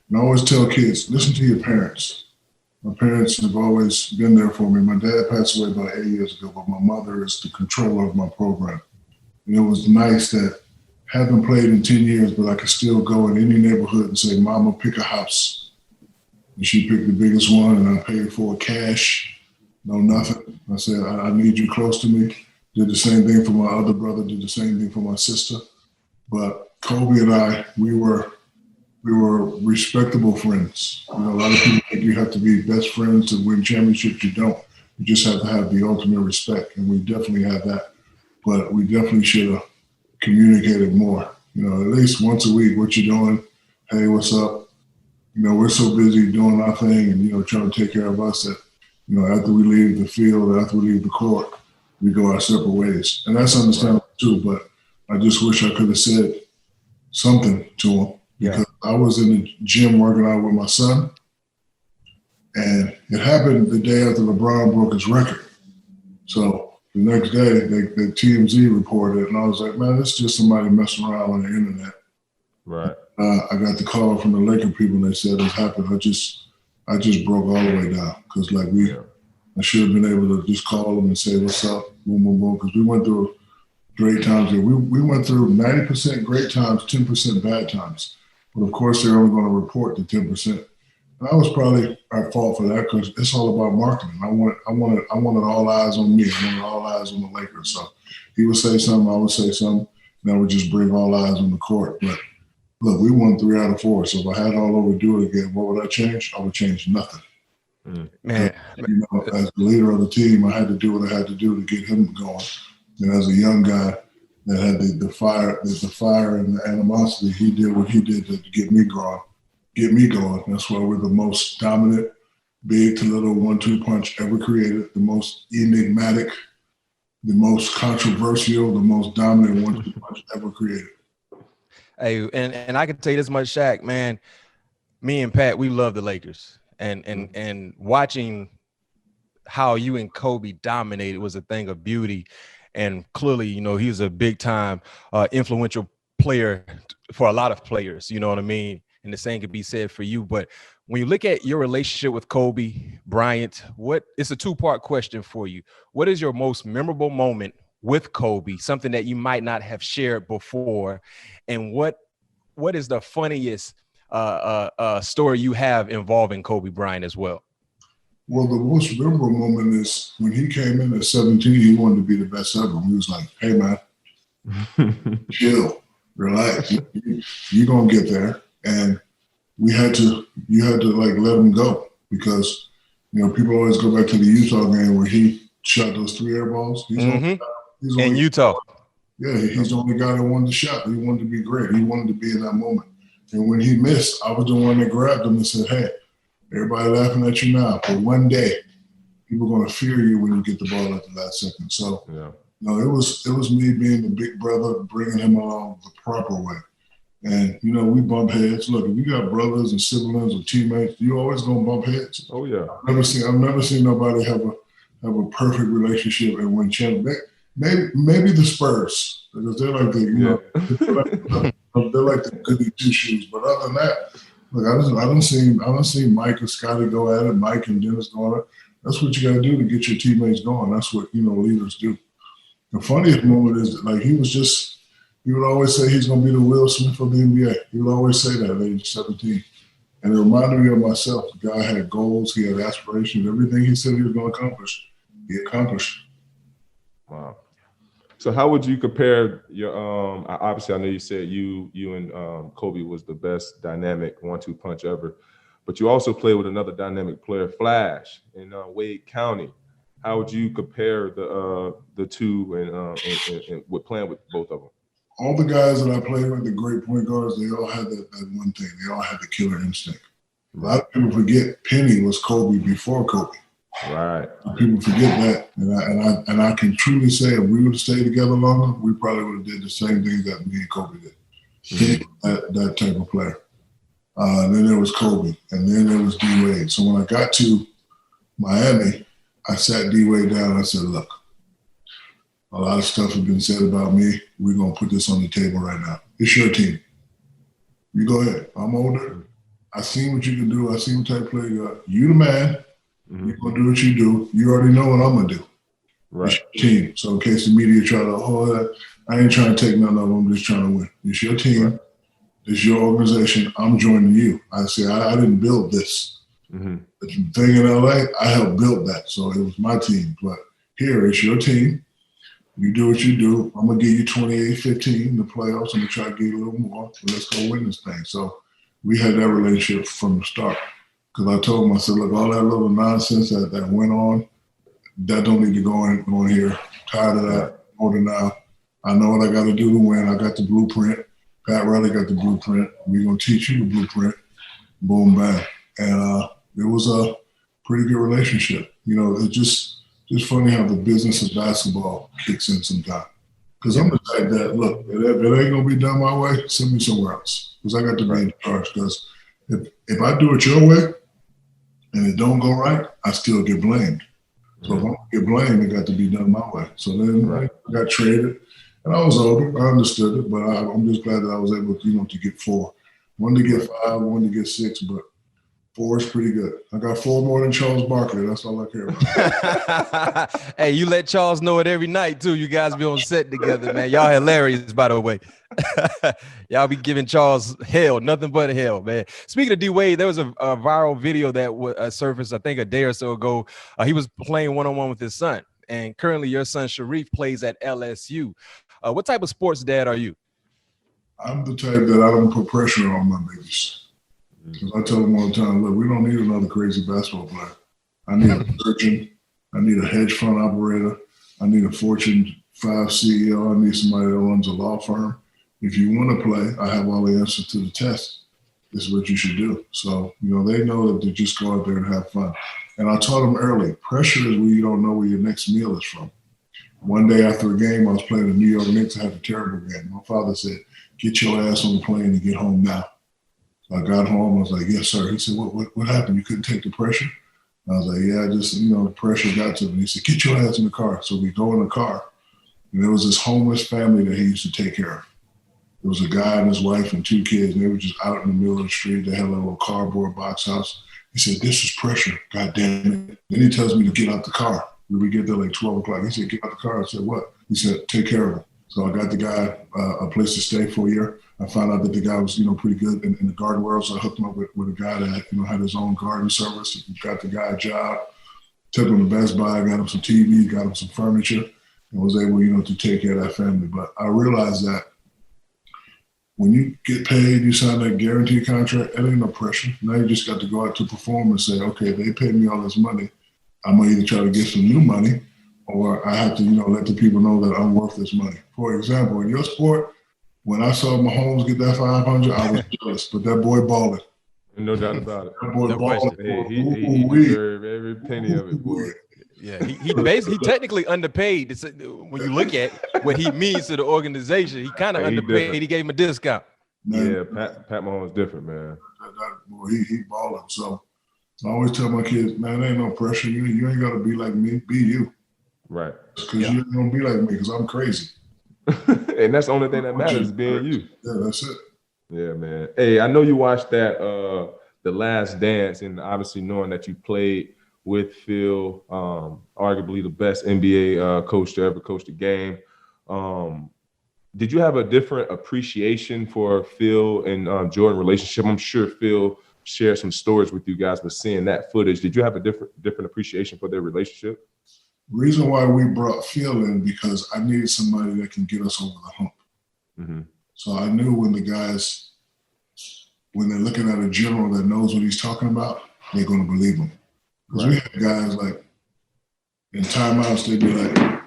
S3: and I always tell kids, listen to your parents. My parents have always been there for me. My dad passed away about 8 years ago, but my mother is the controller of my program. And it was nice that I haven't played in 10 years, but I could still go in any neighborhood and say, Mama, pick a house. And she picked the biggest one, and I paid for it cash, no nothing. I said, I need you close to me. Did the same thing for my other brother, did the same thing for my sister. But Kobe and I, we were respectable friends. A lot of people think you have to be best friends to win championships. You don't. You just have to have the ultimate respect, and we definitely had that. But we definitely should have communicated more. At least once a week, what you doing? Hey, what's up? We're so busy doing our thing and, trying to take care of us that, after we leave the field, after we leave the court, we go our separate ways. And that's understandable too, but I just wish I could have said something to him because I was in the gym working out with my son, and it happened the day after LeBron broke his record. So the next day, the TMZ reported, and I was like, man, it's just somebody messing around on the internet.
S2: Right.
S3: I got the call from the Laker people, and they said it happened. I just broke all the way down because I should have been able to just call them and say, what's up, boom, boom, boom, because we went through great times. We went through 90% great times, 10% bad times. But of course, they're only going to report the 10%. And I was probably at fault for that because it's all about marketing. I wanted all eyes on me. I wanted all eyes on the Lakers. So he would say something, I would say something, and I would just bring all eyes on the court. But look, we won 3 out of 4. So if I had all over do it again, what would I change? I would change nothing.
S1: Man,
S3: as the leader of the team, I had to do what I had to do to get him going. And as a young guy that had the fire and the animosity, he did what he did to get me going. That's why we're the most dominant, big to little 1-2 punch ever created, the most enigmatic, the most controversial, the most dominant 1-2 punch ever created.
S1: Hey, and I can tell you this much, Shaq, man, me and Pat, we love the Lakers. And watching how you and Kobe dominated was a thing of beauty. And clearly, he was a big time influential player for a lot of players, you know what I mean? And the same could be said for you. But when you look at your relationship with Kobe Bryant, it's a two-part question for you. What is your most memorable moment with Kobe, something that you might not have shared before? And what is the funniest story you have involving Kobe Bryant as well?
S3: Well, the most memorable moment is when he came in at 17, he wanted to be the best ever. He was like, hey, man, chill, relax. You're going to get there. And you had to like let him go because, people always go back to the Utah game where he shot those 3 air balls. He's
S1: in Utah.
S3: Yeah, he's the only guy that wanted the shot. He wanted to be great. He wanted to be in that moment. And when he missed, I was the one that grabbed him and said, hey, everybody laughing at you now, but one day people are going to fear you when you get the ball at the last second. So, it was me being the big brother, bringing him along the proper way. And, we bump heads. Look, if you got brothers and siblings or teammates, you always going to bump heads.
S2: Oh, yeah.
S3: I've never seen nobody have a perfect relationship and win championships. Maybe the Spurs, because they're like they're like the goody two shoes. But other than that, look, I don't see Mike and Scotty go at it, Mike and Dennis go at it. That's what you got to do to get your teammates going. That's what leaders do. The funniest moment is that, he would always say he's going to be the Will Smith of the NBA. He would always say that at age 17. And it reminded me of myself. The guy had goals. He had aspirations. Everything he said he was going to accomplish, he accomplished.
S2: Wow. So how would you compare your obviously I know you said you and Kobe was the best dynamic 1-2 punch ever, but you also played with another dynamic player, Flash, in Wade County. How would you compare the two and with playing with both of them?
S3: All the guys that I played with, the great point guards, they all had that one thing. They all had the killer instinct. A lot of people forget Penny was Kobe before Kobe.
S2: Right.
S3: People forget that, and I can truly say if we would have stayed together longer, we probably would have did the same things that me and Kobe did. That type of player. And then there was Kobe, and then there was D Wade. So when I got to Miami, I sat D Wade down and I said, "Look, a lot of stuff has been said about me. We're gonna put this on the table right now. It's your team. You go ahead. I'm older. I seen what you can do. I seen what type of player you are. You the man." You're going to do what you do. You already know what I'm going to do. Right. It's your team. So in case the media try to, I ain't trying to take none of them. I'm just trying to win. It's your team. Right. It's your organization. I'm joining you. I say, I didn't build this. The thing in LA, I helped build that. So it was my team. But here, it's your team. You do what you do. I'm going to give you 28-15 in the playoffs. I'm going to try to give you a little more. But let's go win this thing. So we had that relationship from the start. Because I told him, I said, look, all that little nonsense that went on, that don't need to go on here. Tired of that. Older now. I know what I got to do to win. I got the blueprint. Pat Riley got the blueprint. We're going to teach you the blueprint. Boom, bang. And it was a pretty good relationship. It's just funny how the business of basketball kicks in sometimes. Because I'm the type that, look, if it ain't going to be done my way, send me somewhere else. Because I got to be in charge. Because if I do it your way, and it don't go right, I still get blamed. So if I'm going to get blamed, it got to be done my way. So then I got traded, and I was older. I understood it, but I'm just glad that I was able to get 4. One to get 5, one to get 6, but 4 is pretty good. I got 4 more than Charles Barkley. That's all I care about.
S1: Hey, you let Charles know it every night, too. You guys be on set together, man. Y'all hilarious, by the way. Y'all be giving Charles hell, nothing but hell, man. Speaking of D Wade, there was a viral video that surfaced, I think, a day or so ago. He was playing one-on-one with his son, and currently your son Shareef plays at LSU. What type of sports dad are you?
S3: I'm the type that I don't put pressure on my babies. Because I tell them all the time, look, we don't need another crazy basketball player. I need a surgeon. I need a hedge fund operator. I need a Fortune 5 CEO. I need somebody that runs a law firm. If you want to play, I have all the answers to the test. This is what you should do. So, they know that to just go out there and have fun. And I taught them early, pressure is when you don't know where your next meal is from. One day after a game, I was playing the New York Knicks. I had a terrible game. My father said, get your ass on the plane and get home now. So I got home. I was like, yes, sir. He said, what happened? You couldn't take the pressure? I was like, yeah, I just, the pressure got to me. He said, get your ass in the car. So we go in the car. And there was this homeless family that he used to take care of. There was a guy and his wife and 2 kids, and they were just out in the middle of the street. They had a little cardboard box house. He said, "This is pressure, God damn it." Then he tells me to get out the car. We get there like 12 o'clock. He said, "Get out the car." I said, "What?" He said, "Take care of him." So I got the guy a place to stay for a year. I found out that the guy was, pretty good in the garden world. So I hooked him up with a guy that, had his own garden service. Got the guy a job, took him to Best Buy, got him some TV, got him some furniture, and was able, to take care of that family. But I realized that when you get paid, you sign that guaranteed contract, it ain't no pressure. Now you just got to go out to perform and say, okay, they paid me all this money. I'm going to either try to get some new money or I have to, let the people know that I'm worth this money. For example, in your sport, when I saw Mahomes get that 500, I was jealous, but that boy balling.
S2: No doubt about it.
S3: That boy
S1: No
S3: balling.
S2: Hey, he deserved every penny of it, boy.
S1: Yeah, he technically underpaid. When you look at what he means to the organization, he kind of underpaid. He gave him a discount.
S2: Man, yeah, Pat Mahomes different, man.
S3: That boy, he balling. So I always tell my kids, man, there ain't no pressure. You ain't got to be like me. Be you.
S2: Right.
S3: Because you ain't going to be like me because I'm crazy.
S2: And that's the only thing that matters is being you.
S3: Yeah, that's it.
S2: Yeah, man. Hey, I know you watched that The Last Dance, and obviously knowing that you played with Phil, arguably the best NBA coach to ever coach the game. Did you have a different appreciation for Phil and Jordan relationship? I'm sure Phil shared some stories with you guys, but seeing that footage, did you have a different appreciation for their relationship?
S3: Reason why we brought Phil in because I needed somebody that can get us over the hump.
S2: Mm-hmm.
S3: So I knew when the guys, when they're looking at a general that knows what he's talking about, they're going to believe him. Because we had guys like in timeouts, they'd be like,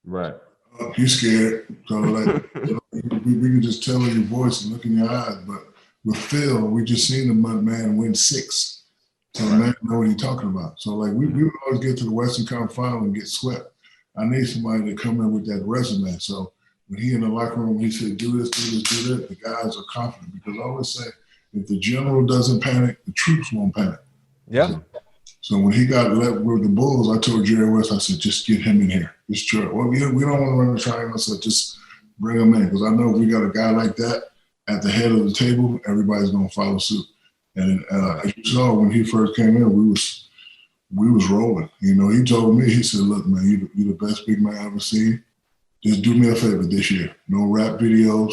S2: right.
S3: Oh, you scared. So like we can just tell in your voice and look in your eyes. But with Phil, we just seen the man win 6. So the man know what he's talking about. So like we would always get to the Western Conference Final and get swept. I need somebody to come in with that resume. So when he in the locker room, he said, do this, the guys are confident. Because I always say, if the general doesn't panic, the troops won't panic.
S1: Yeah.
S3: So when he got left with the Bulls, I told Jerry West, I said, just get him in here. Just try. Well, we don't want to run the triangle. I said, just bring him in. Because I know if we got a guy like that at the head of the table, everybody's going to follow suit. And as you saw, when he first came in, we was rolling. He told me, he said, look, man, you the best big man I've ever seen. Just do me a favor this year. No rap videos,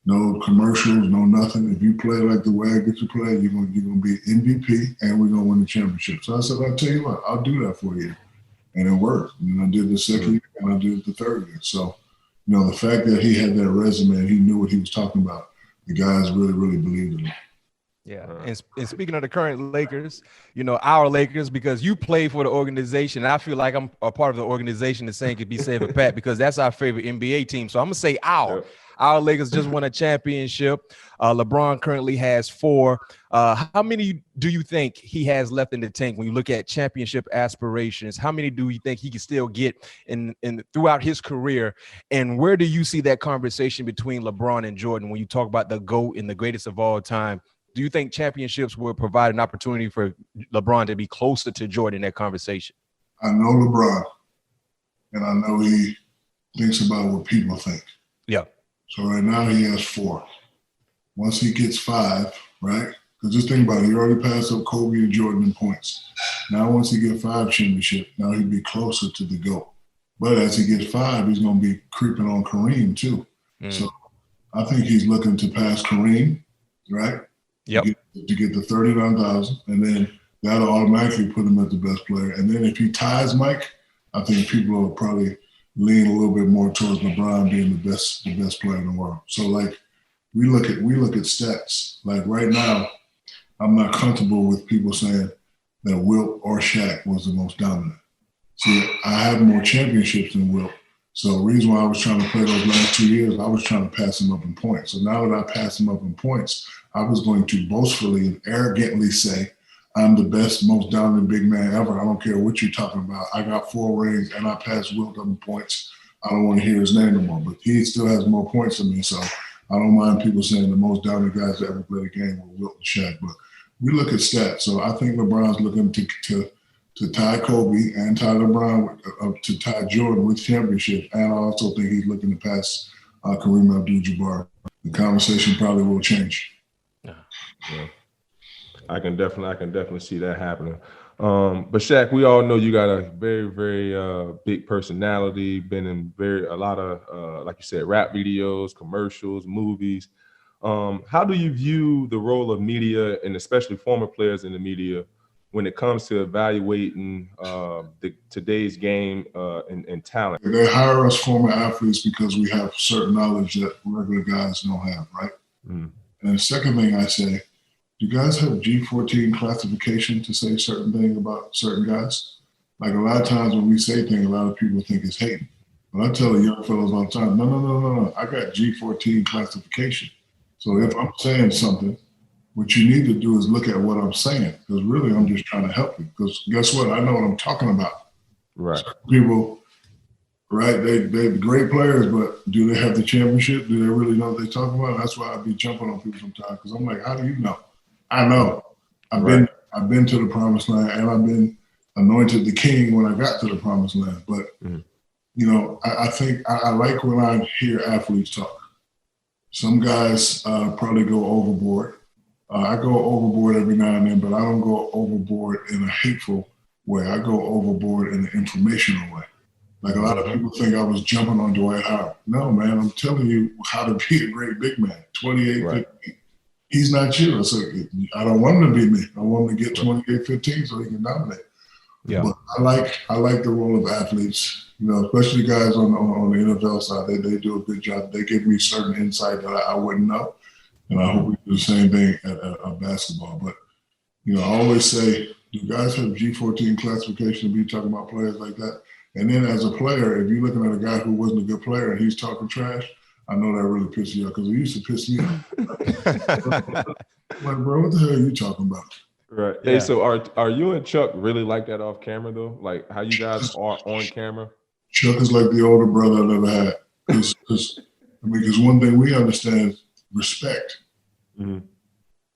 S3: no commercials, no nothing. If you play like the way I get you play, you're gonna be MVP and we're gonna win the championship. So I said, I'll tell you what, I'll do that for you. And it worked. And I did the second year and I did the third year. So, the fact that he had that resume and he knew what he was talking about, the guys really, really believed in him.
S1: Yeah. And speaking of the current Lakers, our Lakers, because you play for the organization, and I feel like I'm a part of the organization, the same could be said for Pat, because that's our favorite NBA team. So I'm going to say our Lakers just won a championship. LeBron currently has 4. How many do you think he has left in the tank when you look at championship aspirations? How many do you think he can still get in throughout his career? And where do you see that conversation between LeBron and Jordan when you talk about the GOAT and the greatest of all time? Do you think championships will provide an opportunity for LeBron to be closer to Jordan in that conversation?
S3: I know LeBron, and I know he thinks about what people think.
S1: Yeah.
S3: So right now he has 4. Once he gets 5, right? Because just think about it, he already passed up Kobe and Jordan in points. Now once he gets 5 championships, now he'd be closer to the GOAT. But as he gets 5, he's going to be creeping on Kareem too. So I think he's looking to pass Kareem, right?
S1: Yep.
S3: To get the 39,000, and then that'll automatically put him as the best player. And then if he ties Mike, I think people will probably lean a little bit more towards LeBron being the best player in the world. So like we look at stats. Like right now, I'm not comfortable with people saying that Wilt or Shaq was the most dominant. See, I have more championships than Wilt. So the reason why I was trying to play those last 2 years, I was trying to pass him up in points. So now that I pass him up in points, I was going to boastfully and arrogantly say, I'm the best, most dominant big man ever. I don't care what you're talking about. I got 4 rings and I passed Wilt up in points. I don't want to hear his name no more, but he still has more points than me. So I don't mind people saying the most dominant guys that ever played the game were Wilt and Shaq. But we look at stats. So I think LeBron's looking to tie Kobe and tie LeBron to tie Jordan with championships. And I also think he's looking to pass Kareem Abdul-Jabbar. The conversation probably will change.
S2: Yeah. I can definitely see that happening. But Shaq, we all know you got a very, very big personality, been in a lot of, like you said, rap videos, commercials, movies. How do you view the role of media, and especially former players in the media, when it comes to evaluating today's game and talent?
S3: They hire us former athletes because we have certain knowledge that regular guys don't have, right? Mm. And the second thing I say, do you guys have G14 classification to say certain things about certain guys? Like a lot of times when we say things, a lot of people think it's hating. But I tell the young fellows all the time, no. I got G14 classification. So if I'm saying something, what you need to do is look at what I'm saying, because really I'm just trying to help you. Because guess what? I know what I'm talking about.
S2: Right.
S3: Certain people, right? They're great players, but do they have the championship? Do they really know what they're talking about? That's why I be jumping on people sometimes, because I'm like, how do you know? I know. I've been to the promised land, and I've been anointed the king when I got to the promised land. But you know, I think I like when I hear athletes talk. Some guys probably go overboard. I go overboard every now and then, but I don't go overboard in a hateful way. I go overboard in an informational way. Like a lot of people think I was jumping on Dwight Howard. No, man, I'm telling you how to be a great big man. 28, 15. He's not you. So I don't want him to be me. I want him to get 28, 15 so he can dominate. Yeah. But I like the role of athletes, you know, especially guys on the NFL side. They do a good job. They give me certain insight that I wouldn't know. And I hope we do the same thing at basketball. But, you know, I always say, do guys have G14 classification to be talking about players like that? And then as a player, if you're looking at a guy who wasn't a good player and he's talking trash, I know that really pisses you off, because it used to piss me off. Like, bro, what the hell are you talking about?
S2: Right. Yeah. Hey, so are you and Chuck really like that off camera though? Like how you guys are on camera?
S3: Chuck is like the older brother I've ever had. Because one thing we understand is respect. Mm-hmm.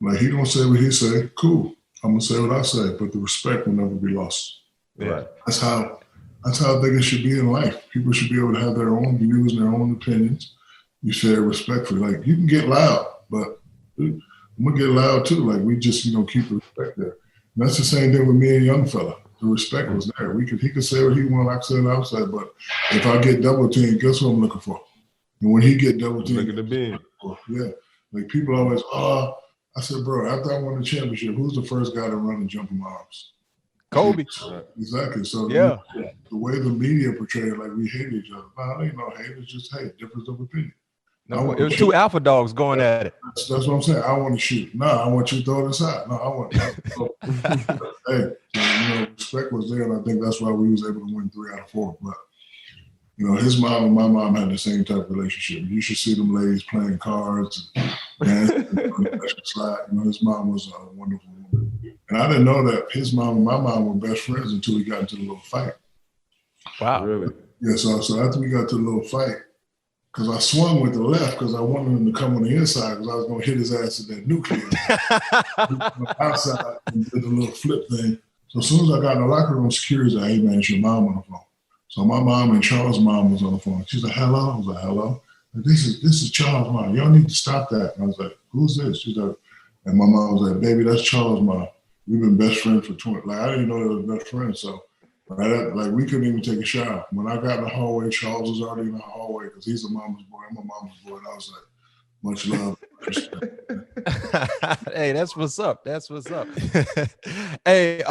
S3: Like he don't say what he say, cool. I'm gonna say what I say, but the respect will never be lost.
S2: Right.
S3: That's how I think it should be in life. People should be able to have their own views and their own opinions. You say it respectfully. Like you can get loud, but I'm gonna get loud too. Like we just, you know, keep the respect there. And that's the same thing with me and young fella. The respect was there. He could say what he wanted, I could say what I said, but if I get double teamed, guess what I'm looking for? And when he get double teamed,
S2: look at the beam.
S3: Yeah. Like people always, I said, bro, after I won the championship, who's the first guy to run and jump in my arms?
S1: Kobe.
S3: Exactly. So
S1: yeah,
S3: the way the media portray it, like we hate each other. No, it ain't no hate. It's just hate, difference of opinion.
S1: No, it was two alpha dogs going at it.
S3: That's what I'm saying. I want to shoot. No, I want you to throw it aside. No, I want. Hey, you know, respect was there, and I think that's why we was able to win 3 out of 4. But you know, his mom and my mom had the same type of relationship. You should see them ladies playing cards and dancing on the slide. You know, his mom was a wonderful woman. And I didn't know that his mom and my mom were best friends until we got into the little fight.
S1: Wow.
S2: Really?
S3: Yeah, so after we got to the little fight, because I swung with the left because I wanted him to come on the inside because I was going to hit his ass at that nuclear. Outside and did the little flip thing. So as soon as I got in the locker room, security said, hey, man, it's your mom on the phone. So my mom and Charles' mom was on the phone. She said, hello? I was like, hello? Like, this is Charles' mom. Y'all need to stop that. And I was like, who's this? She's like, and my mom was like, baby, that's Charles' mom. We've been best friends for 20. Like, I didn't know they were best friends. So, like, we couldn't even take a shower. When I got in the hallway, Charles was already in the hallway because he's a mama's boy. I'm a mama's boy. And I was like, much love.
S1: Hey, that's what's up. That's what's up. Hey,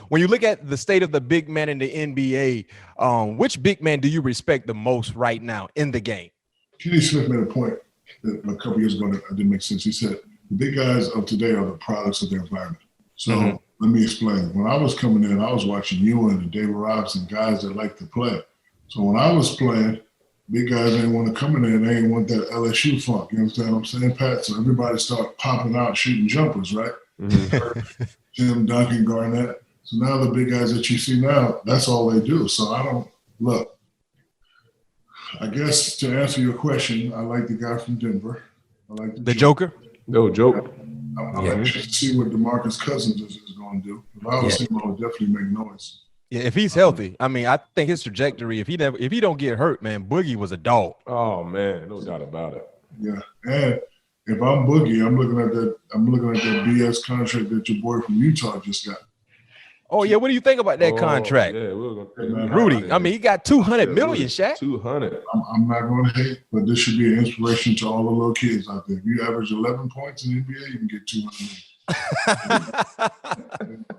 S1: when you look at the state of the big man in the NBA, which big man do you respect the most right now in the game?
S3: Kenny Smith made a point that a couple years ago that didn't make sense. He said, the big guys of today are the products of their environment. So let me explain. When I was coming in, I was watching Ewan and David Robinson, guys that like to play. So when I was playing, big guys ain't want to come in there and they ain't want that LSU funk. You understand what I'm saying, Pat? So everybody started popping out, shooting jumpers, right? Mm-hmm. Jim, Duncan, Garnett. So now the big guys that you see now, that's all they do. So I don't look. I guess to answer your question, I like the guy from Denver. I like the
S1: Joker.
S2: No joke.
S3: I like to see what DeMarcus Cousins is going to do. If I was him, I would definitely make noise.
S1: Yeah, if he's healthy, I mean, I think his trajectory, if he don't get hurt, man, Boogie was a dog.
S2: Oh man, no doubt about it.
S3: Yeah, and if I'm Boogie, I'm looking at that BS contract that your boy from Utah just got.
S1: Oh yeah, what do you think about that contract?
S2: Yeah,
S1: Rudy. I mean, he got 200 million, Shaq.
S2: 200.
S3: I'm not going to hate, but this should be an inspiration to all the little kids out there. If you average 11 points in the NBA, you can get 200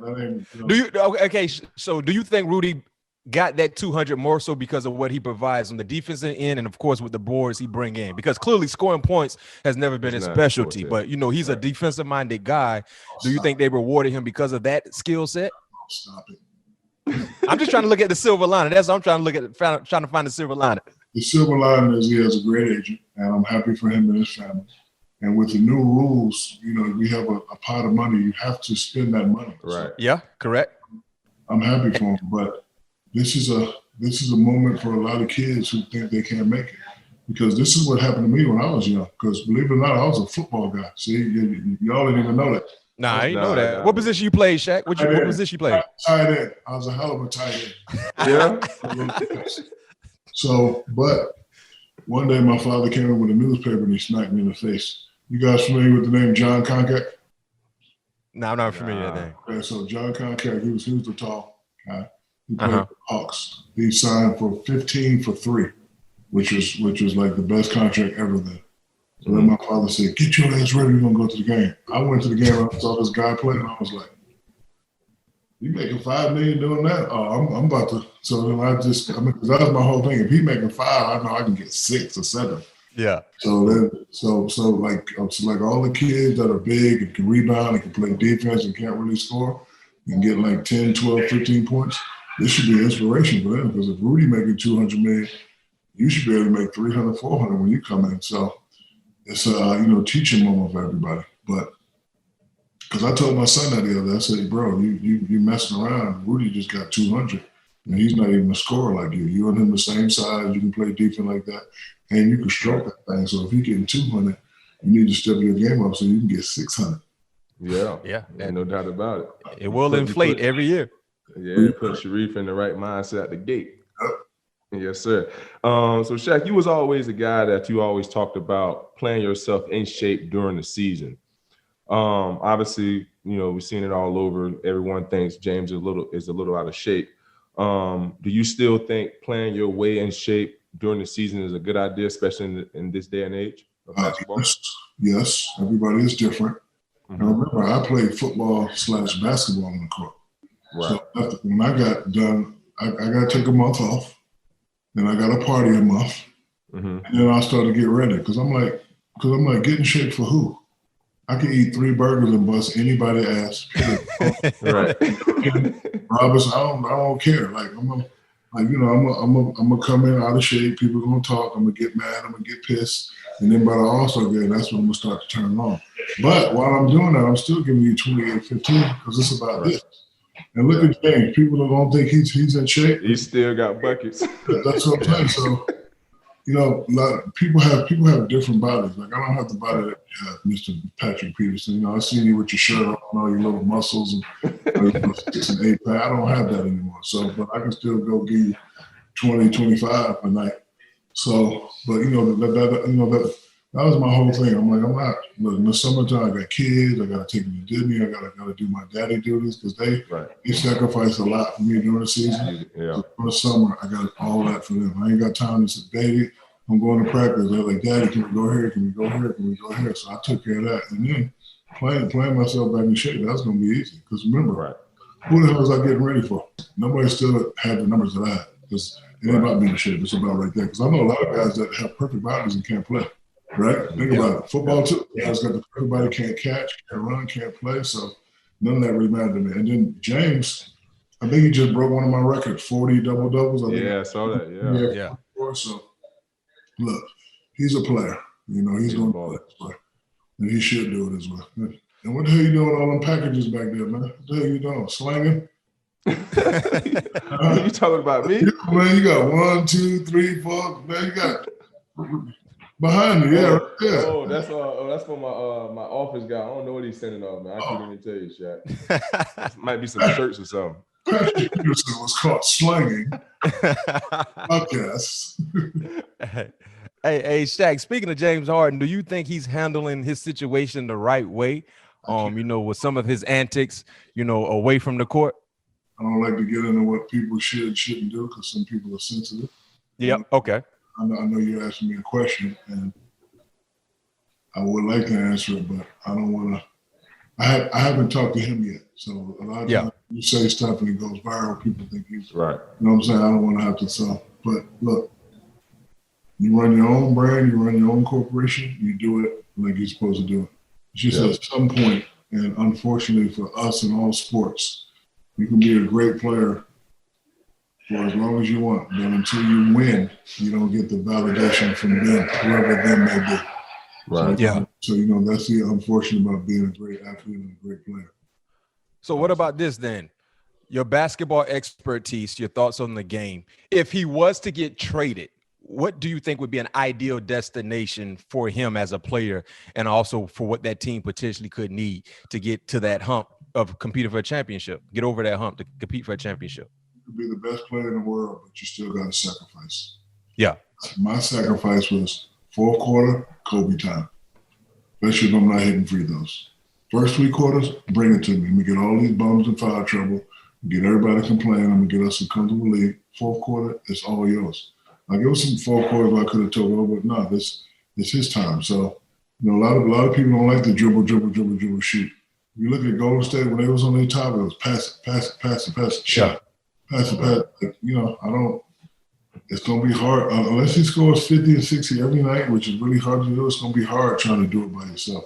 S3: million.
S1: Do you okay? So do you think Rudy got that 200 more so because of what he provides on the defensive end, and of course with the boards he bring in? Because clearly scoring points has never been his specialty, but you know he's a defensive minded guy. Do you think they rewarded him because of that skill set?
S3: Stop it.
S1: I'm just trying to look at the silver lining. That's what I'm trying to look at, trying to find the silver lining.
S3: The silver lining is he has a great agent, and I'm happy for him and his family. And with the new rules, you know, we have a pot of money. You have to spend that money.
S2: Right.
S3: So
S1: yeah, correct.
S3: I'm happy for him, but this is a moment for a lot of kids who think they can't make it. Because this is what happened to me when I was young. Because believe it or not, I was a football guy. See, y'all didn't even know that.
S1: Nah, I didn't know that. What position you played, Shaq? What position you played?
S3: Tight end. I was a hell of a tight end.
S2: Yeah.
S3: So, but one day my father came in with a newspaper and he smacked me in the face. You guys familiar with the name John Concat?
S1: No, I'm not familiar with that name.
S3: Okay, so John Concat, he was the tall guy. He played for the Hawks. He signed for 15 for 3, which was like the best contract ever then. So then my father said, "Get your ass ready, we're gonna go to the game." I went to the game and I saw this guy play, and I was like, "You making $5 million doing that? Oh, I'm about to." So then because that was my whole thing. If he making 5, I know I can get 6 or 7.
S1: Yeah.
S3: So then, so like all the kids that are big and can rebound and can play defense and can't really score and get like 10, 12, 15 points, this should be an inspiration for them. Because if Rudy making $200 million, you should be able to make 300, 400 when you come in. So it's a teaching moment for everybody. But because I told my son that the other day, I said, "Bro, you messing around. Rudy just got 200, and he's not even a scorer like you. You and him the same size. You can play defense like that, and you can stroke that thing. So if you're getting 200, you need to step your game up so you can get 600."
S2: Yeah, no doubt about it.
S1: It will inflate every year.
S2: Yeah, put Shareef in the right mindset at the gate. Yes, sir. So Shaq, you was always a guy that you always talked about playing yourself in shape during the season. Obviously, we've seen it all over. Everyone thinks James is a little out of shape. Do you still think playing your way in shape during the season is a good idea, especially in this day and age of basketball?
S3: Yes, everybody is different. And remember, I played football/basketball on the court.
S2: Right.
S3: So when I got done, I got to take a month off. Then I got to party a month. And then I started to get ready because I'm like, get in shape for who? I can eat 3 burgers and bust anybody's ass.
S2: Right.
S3: Roberts, I don't care. Like I'm gonna come in out of shape. People are gonna talk. I'm gonna get mad. I'm gonna get pissed. And then by the All-Star game, that's when I'm gonna start to turn on. But while I'm doing that, I'm still giving you 28-15 because it's about this. And look at James. People are gonna think he's in shape.
S2: He still got buckets.
S3: That's what I'm saying. So, a lot of people have different bodies. Like I don't have the body that you have, Mr. Patrick Peterson. I seen you with your shirt on, all your little muscles and 6 and 8 pack. I don't have that anymore. So, but I can still go give you 20, 25 a night. So, but that was my whole thing. I'm like, I'm not. Look, in the summertime, I got kids. I got to take them to Disney. I got to do my daddy duties because they sacrifice a lot for me during the season.
S2: Yeah.
S3: So for the summer, I got all that for them. I ain't got time to say, "Baby, I'm going to practice." They're like, "Daddy, can we go here? Can we go here? Can we go here?" So I took care of that. And then playing myself back in shape, that's going to be easy. Because remember, who the hell was I getting ready for? Nobody still had the numbers that I had. Because it ain't about being in shape. It's about right there. Because I know a lot of guys that have perfect bodies and can't play. Right? Think about it. Football, too. Guys got everybody can't catch, can't run, can't play. So none of that really mattered to me. And then James, I think he just broke one of my records, 40 double-doubles.
S2: I saw that.
S3: Yeah. So, look, he's a player. He's going to play. And he should do it as well. And what the hell you doing all them packages back there, man? What the hell you doing? Slanging?
S2: You talking about me?
S3: Man, you got 1, 2, 3, 4. Man, you got behind me, yeah.
S2: Oh, that's for my office guy. I don't know what he's sending off, man. I couldn't even tell you, Shaq. Might be some shirts or something.
S3: Patrick Peterson was caught slanging podcasts.
S1: Hey, Shaq, speaking of James Harden, do you think he's handling his situation the right way? With some of his antics, away from the court?
S3: I don't like to get into what people should and shouldn't do because some people are sensitive.
S1: Yep. Okay.
S3: I know you're asking me a question, and I would like to answer it, but I don't want to. I haven't talked to him yet, so a lot of times you say stuff and it goes viral. People think he's
S2: right.
S3: You know what I'm saying? I don't want to have to sell. But look, you run your own brand, you run your own corporation, you do it like you're supposed to do it. It's just at some point, and unfortunately for us in all sports, you can be a great player for as long as you want, but until you win, you don't get the validation from them, whoever them may be.
S2: Right.
S3: So that's the unfortunate about being a great athlete and a great player.
S1: So what about this then? Your basketball expertise, your thoughts on the game. If he was to get traded, what do you think would be an ideal destination for him as a player, and also for what that team potentially could need to get to that hump of competing for a championship, get over that hump to compete for a championship?
S3: You could be the best player in the world, but you still got to sacrifice.
S1: Yeah.
S3: My sacrifice was fourth quarter, Kobe time. Especially if I'm not hitting free throws. First 3 quarters, bring it to me. I'm going to get all these bums in foul trouble, get everybody complaining. I'm going to get us a comfortable lead. Fourth quarter, it's all yours. Like, it was some fourth quarters I could have told over, but no, it's his time. So, a lot of people don't like to dribble, shoot. You look at Golden State when they was on their top, it was pass it, shot. Pass it. Like, I don't. It's going to be hard. Unless he scores 50 and 60 every night, which is really hard to do, it's going to be hard trying to do it by yourself.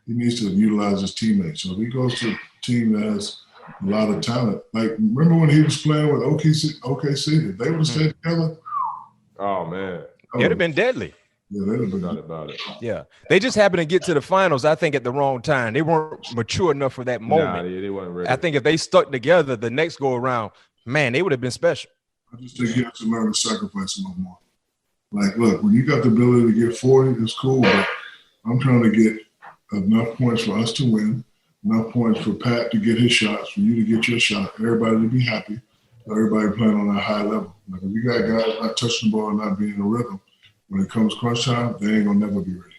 S3: He needs to utilize his teammates. So if he goes to a team that has a lot of talent, like, remember when he was playing with OKC, if they would have stayed together?
S2: Oh, man.
S1: It would have been deadly.
S3: Yeah, they'd have been
S2: Forgot about it.
S1: Yeah. They just happened to get to the finals, I think, at the wrong time. They weren't mature enough for that moment.
S2: Nah, they weren't ready.
S1: I think if they stuck together the next go around, man, they would have been special.
S3: I just think you have to learn to sacrifice a little more. Like, look, when you got the ability to get 40, it's cool, but I'm trying to get enough points for us to win, enough points for Pat to get his shots, for you to get your shot, everybody to be happy, everybody playing on a high level. Like, if you got guys not touching the ball and not being in a rhythm, when it comes crunch time, they ain't going to never be ready.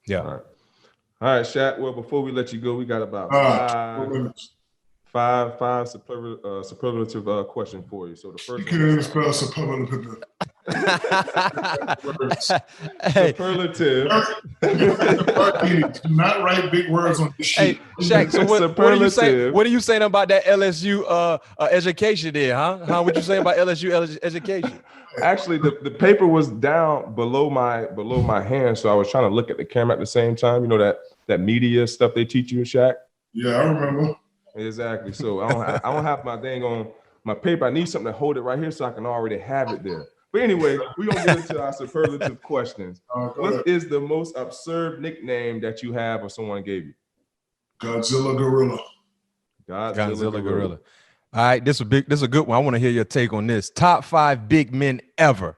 S1: Yeah.
S2: All right, Shaq. Well, before we let you go, we got about five superlative question for you. So the first,
S3: you can't even spell superlative.
S2: Superlative.
S3: Do not write big words on the sheet.
S1: Hey, Shaq, so what are you saying? What are you saying about that LSU education there, huh? How would you say about LSU education?
S2: Actually, the paper was down below my hand, so I was trying to look at the camera at the same time. You know that media stuff they teach you, Shaq?
S3: Yeah, I remember.
S2: Exactly. So I don't have my thing on my paper. I need something to hold it right here so I can already have it there. But anyway, we're going to get into our superlative questions. What is the most absurd nickname that you have or someone gave you?
S3: Godzilla Gorilla.
S1: Godzilla Gorilla. All right, this is a good one. I want to hear your take on this. Top 5 big men ever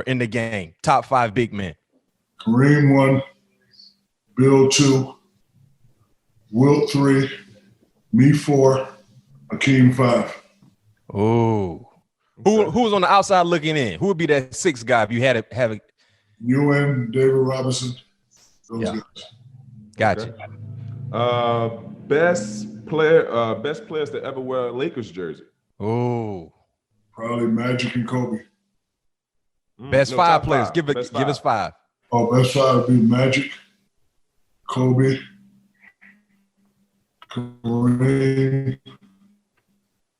S1: in the game. Top 5 big men.
S3: Kareem 1, Bill 2, Wilt 3, me 4, Hakeem 5.
S1: Oh. Who was on the outside looking in? Who would be that 6th guy if you had to have a
S3: UN, David Robinson, those guys.
S1: Gotcha.
S2: Okay. Best players to ever wear a Lakers jersey.
S1: Oh.
S3: Probably Magic and Kobe.
S1: Best 5 players. Give us 5.
S3: Oh, best 5 would be Magic, Kobe, Kareem,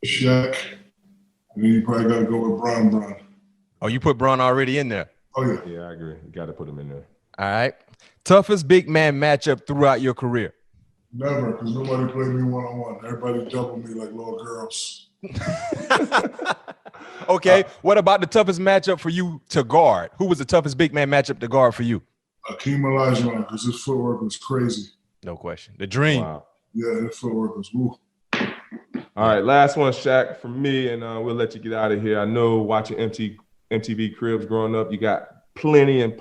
S3: Shaq, and then you probably got to go with Bron.
S1: Oh, you put Bron already in there?
S3: Oh, yeah.
S2: Yeah, I agree. You got to put him in there.
S1: All right. Toughest big man matchup throughout your career?
S3: Never, because nobody played me one-on-one. Everybody doubled me like little girls.
S1: Okay. What about the toughest matchup for you to guard? Who was the toughest big man matchup to guard for you?
S3: Hakeem Olajuwon, because his footwork was crazy.
S1: No question. The dream.
S2: Wow.
S3: Yeah, his footwork was woo.
S2: All right, last one, Shaq, from me, and we'll let you get out of here. I know watching MTV Cribs growing up, you got plenty of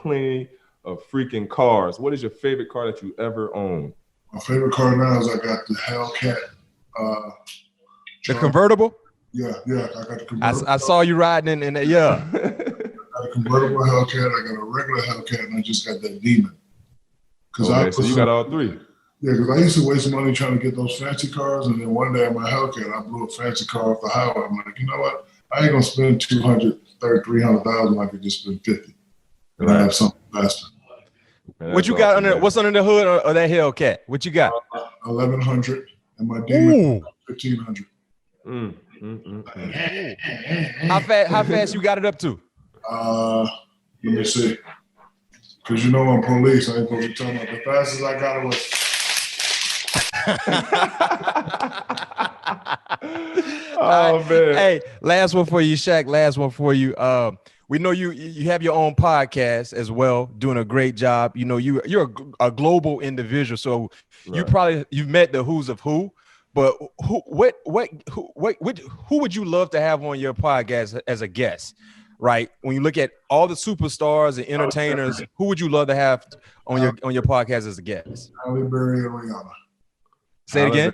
S2: freaking cars. What is your favorite car that you ever owned?
S3: My favorite car now is I got the Hellcat.
S1: The convertible?
S3: Yeah. I got the convertible.
S1: I saw you riding in that. Yeah.
S3: I got a convertible Hellcat. I got a regular Hellcat, and I just got that Demon.
S2: So you got all three.
S3: Yeah, because I used to waste money trying to get those fancy cars, and then one day in my Hellcat, I blew a fancy car off the highway. I'm like, you know what? I ain't gonna spend $300,000. I could just spend $50,000 and I have something faster.
S2: Man,
S1: What you got under? What's under the hood of that Hellcat? What you got?
S3: 1,100, and my Demon 1,500.
S1: How fast you got it up to?
S3: Let me see. Because you know I'm police. I ain't supposed to be talking about the fastest I got it was.
S2: Oh man!
S1: Hey, last one for you, Shaq. Last one for you. We know you have your own podcast as well, doing a great job. You know you're a global individual, so you've met the who's of who. But who would you love to have on your podcast as a guest? Right, when you look at all the superstars and entertainers, who would you love to have on your podcast as a guest?
S3: Halle Berry and Rihanna.
S1: Say it again.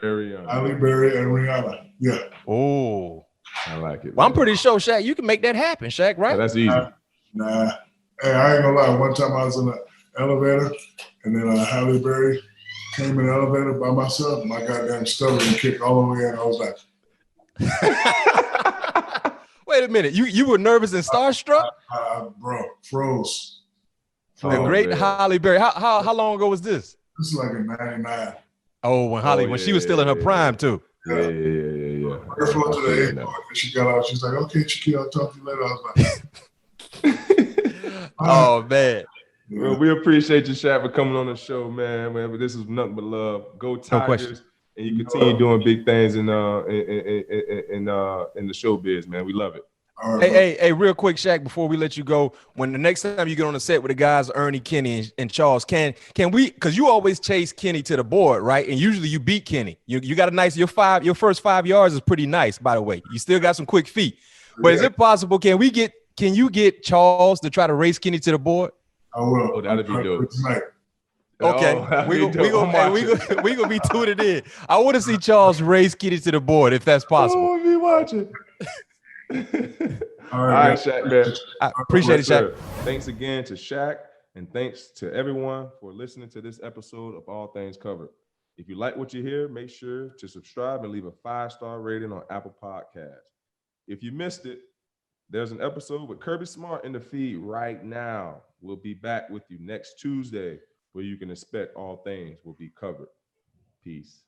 S3: Halle Berry and Rihanna. Yeah.
S1: Oh,
S2: I like it.
S1: Well, I'm pretty sure, Shaq, you can make that happen, Shaq. Right?
S2: Oh, that's easy.
S3: Nah. Hey, I ain't gonna lie. One time I was in the elevator, and then Halle Berry came in the elevator by myself. My goddamn stomach and kicked all the way in. I was like.
S1: Wait a minute. You were nervous and starstruck?
S3: Bro, froze.
S1: The great Halle Berry. How long ago was this?
S3: This is like in '99.
S1: Oh, when she was still in her prime too.
S2: Yeah.
S3: I flew to the airport and she got out. She's like, "Okay, Shaquille, I'll talk to you later." I was like,
S1: "Oh man."
S2: Well, we appreciate you, Shaq, for coming on the show, man. But this is nothing but love. Go Tigers, and you continue doing big things in the showbiz, man. We love it.
S3: Right,
S1: hey, real quick, Shaq, before we let you go, when the next time you get on the set with the guys, Ernie, Kenny, and Charles, can we? Because you always chase Kenny to the board, right? And usually you beat Kenny. You got a nice your first 5 yards is pretty nice, by the way. You still got some quick feet. But is it possible? Can you get Charles to try to race Kenny to the board?
S3: I will.
S2: Oh, that'd be dope.
S1: Okay, we gonna be tuning in. I want to see Charles race Kenny to the board if that's possible.
S2: Oh, be watching.
S3: All right,
S2: Shaq, man.
S1: I appreciate it, Shaq.
S2: Thanks again to Shaq, and thanks to everyone for listening to this episode of All Things Covered. If you like what you hear, make sure to subscribe and leave a 5-star rating on Apple Podcasts. If you missed it, there's an episode with Kirby Smart in the feed right now. We'll be back with you next Tuesday, where you can expect all things will be covered. Peace.